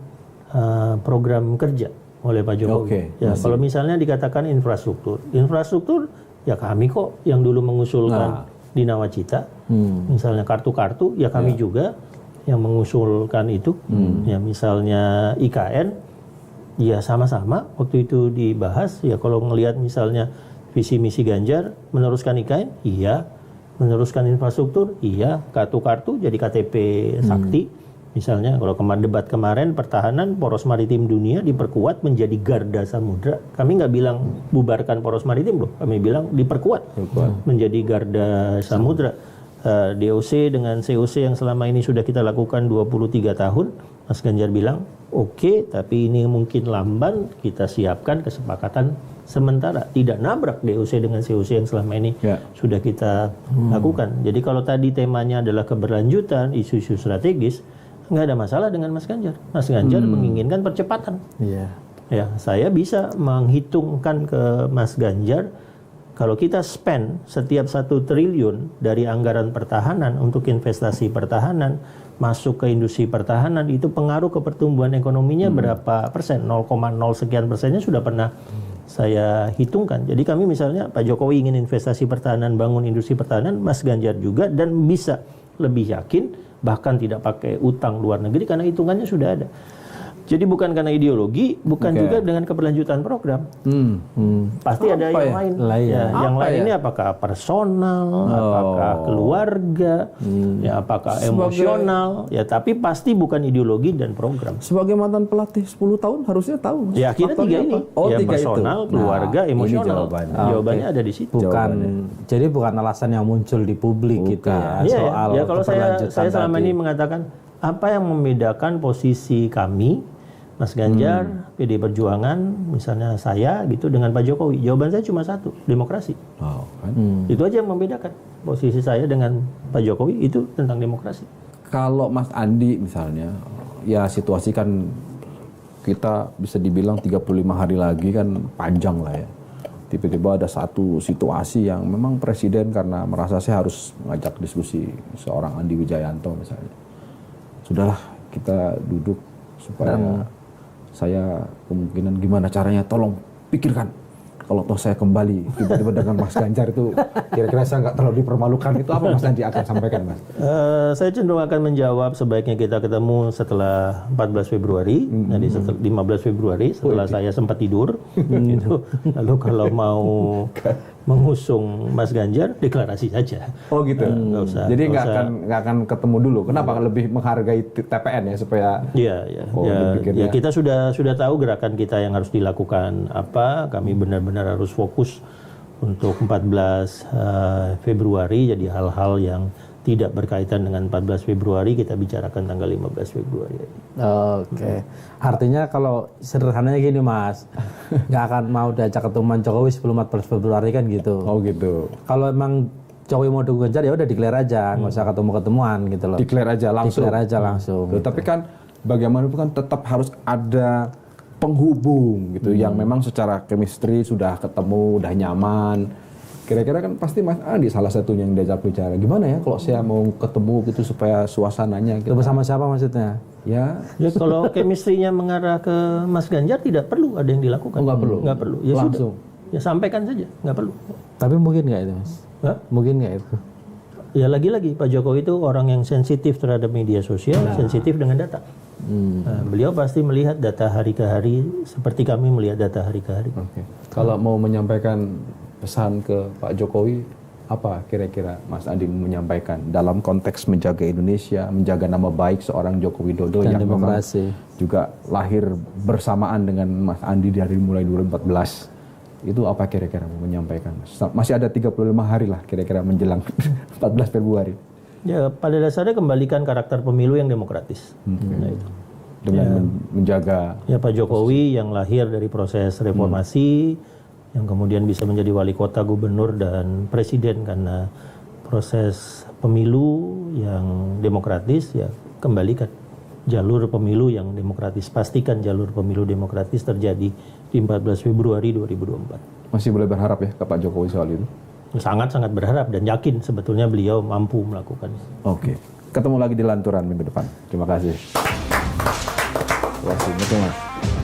program kerja oleh Pak Jokowi. Ya, kalau misalnya dikatakan infrastruktur ya kami kok yang dulu mengusulkan di Nawacita, misalnya kartu-kartu ya kami juga yang mengusulkan itu. Ya misalnya IKN, ya sama-sama waktu itu dibahas. Ya kalau ngelihat misalnya visi misi Ganjar meneruskan IKN, iya. Meneruskan infrastruktur, iya. Kartu-kartu jadi KTP sakti. Misalnya kalau debat kemarin pertahanan poros maritim dunia diperkuat menjadi garda samudra. Kami nggak bilang bubarkan poros maritim loh, kami bilang diperkuat menjadi garda samudra. DOC dengan COC yang selama ini sudah kita lakukan 23 tahun, Mas Ganjar bilang oke, tapi ini mungkin lamban, kita siapkan kesepakatan sementara, tidak nabrak DOC dengan COC yang selama ini sudah kita lakukan. Jadi kalau tadi temanya adalah keberlanjutan, isu-isu strategis, nggak ada masalah dengan Mas Ganjar. Mas Ganjar menginginkan percepatan. Ya, saya bisa menghitungkan ke Mas Ganjar, kalau kita spend setiap 1 triliun dari anggaran pertahanan untuk investasi pertahanan, masuk ke industri pertahanan, itu pengaruh ke pertumbuhan ekonominya berapa persen? 0,0 sekian persennya sudah pernah saya hitungkan. Jadi kami misalnya Pak Jokowi ingin investasi pertahanan, bangun industri pertahanan, Mas Ganjar juga, dan bisa lebih yakin bahkan tidak pakai utang luar negeri karena hitungannya sudah ada. Jadi bukan karena ideologi, bukan juga dengan keberlanjutan program. Pasti ada yang lain. Yang lain ini apakah personal, apakah keluarga, ya apakah emosional, ya tapi pasti bukan ideologi dan program. Sebagai mantan pelatih 10 tahun harusnya tahu. Ya akhirnya 3 ini. Ya personal, keluarga, emosional. Jawabannya ada di situ. Jadi bukan alasan yang muncul di publik gitu ya. Soal ya kalau saya selama ini mengatakan apa yang membedakan posisi kami Mas Ganjar, PD Perjuangan, misalnya saya gitu dengan Pak Jokowi. Jawaban saya cuma satu, demokrasi. Itu aja yang membedakan posisi saya dengan Pak Jokowi, itu tentang demokrasi. Kalau Mas Andi misalnya, ya situasi kan kita bisa dibilang 35 hari lagi kan panjang lah ya. Tiba-tiba ada satu situasi yang memang presiden karena merasa saya harus mengajak diskusi seorang Andi Wijayanto misalnya. Sudahlah kita duduk supaya saya kemungkinan gimana caranya, tolong pikirkan kalau toh saya kembali tiba-tiba dengan Mas Ganjar itu kira-kira saya nggak terlalu dipermalukan, itu apa Mas Andi akan sampaikan Mas? Saya cenderung akan menjawab sebaiknya kita ketemu setelah 14 Februari, jadi 15 Februari setelah saya sempat tidur gitu. Lalu kalau mau mengusung Mas Ganjar, deklarasi saja. Oh gitu. Nggak usah. Jadi nggak usah. nggak akan ketemu dulu. Kenapa lebih menghargai TPN ya supaya? Iya. Oh, Ya, dipikirnya. kita sudah tahu gerakan kita yang harus dilakukan apa. Kami benar-benar harus fokus untuk 14 Februari. Jadi hal-hal yang tidak berkaitan dengan 14 Februari kita bicarakan tanggal 15 Februari. Oke. Artinya kalau sederhananya gini Mas, nggak akan mau diajak ketemuan Jokowi sebelum 14 Februari kan gitu. Oh gitu. Kalau emang Jokowi mau dukung Ganjar ya udah declare aja, nggak usah ketemu-ketemuan gitu loh. Declare aja langsung. Declare aja langsung. Loh, tapi kan bagaimanapun kan tetap harus ada penghubung gitu yang memang secara chemistry sudah ketemu, udah nyaman. Kira-kira kan pasti Mas Andi salah satunya yang diajak bicara. Gimana ya kalau saya mau ketemu gitu supaya suasananya gitu. Ketemu sama siapa maksudnya? Ya, Ya kalau chemistry-nya mengarah ke Mas Ganjar tidak perlu ada yang dilakukan. Oh, nggak perlu? Nggak perlu. Ya Langsung? sudah. Ya sampaikan saja, nggak perlu. Tapi mungkin nggak itu Mas? Hah? Mungkin nggak itu? Ya lagi-lagi Pak Jokowi itu orang yang sensitif terhadap media sosial, sensitif dengan data. Nah, beliau pasti melihat data hari ke hari seperti kami melihat data hari ke hari. oke. Kalau mau menyampaikan pesan ke Pak Jokowi, apa kira-kira Mas Andi menyampaikan dalam konteks menjaga Indonesia, menjaga nama baik seorang Joko Widodo Dan yang memang demokrasi. juga lahir bersamaan dengan Mas Andi dari mulai 2014. Itu apa kira-kira mau menyampaikan? Masih ada 35 hari lah kira-kira menjelang 14 Februari. Ya pada dasarnya kembalikan karakter pemilu yang demokratis. Nah, itu. Dengan menjaga Ya Pak Jokowi yang lahir dari proses reformasi, yang kemudian bisa menjadi wali kota, gubernur, dan presiden karena proses pemilu yang demokratis, ya kembalikan jalur pemilu yang demokratis. Pastikan jalur pemilu demokratis terjadi di 14 Februari 2024. masih boleh berharap ya ke Pak Jokowi soal itu. Sangat-sangat berharap dan yakin sebetulnya beliau mampu melakukannya. Oke. Ketemu lagi di Lanturan minggu depan. Terima kasih. Terima kasih, Mas.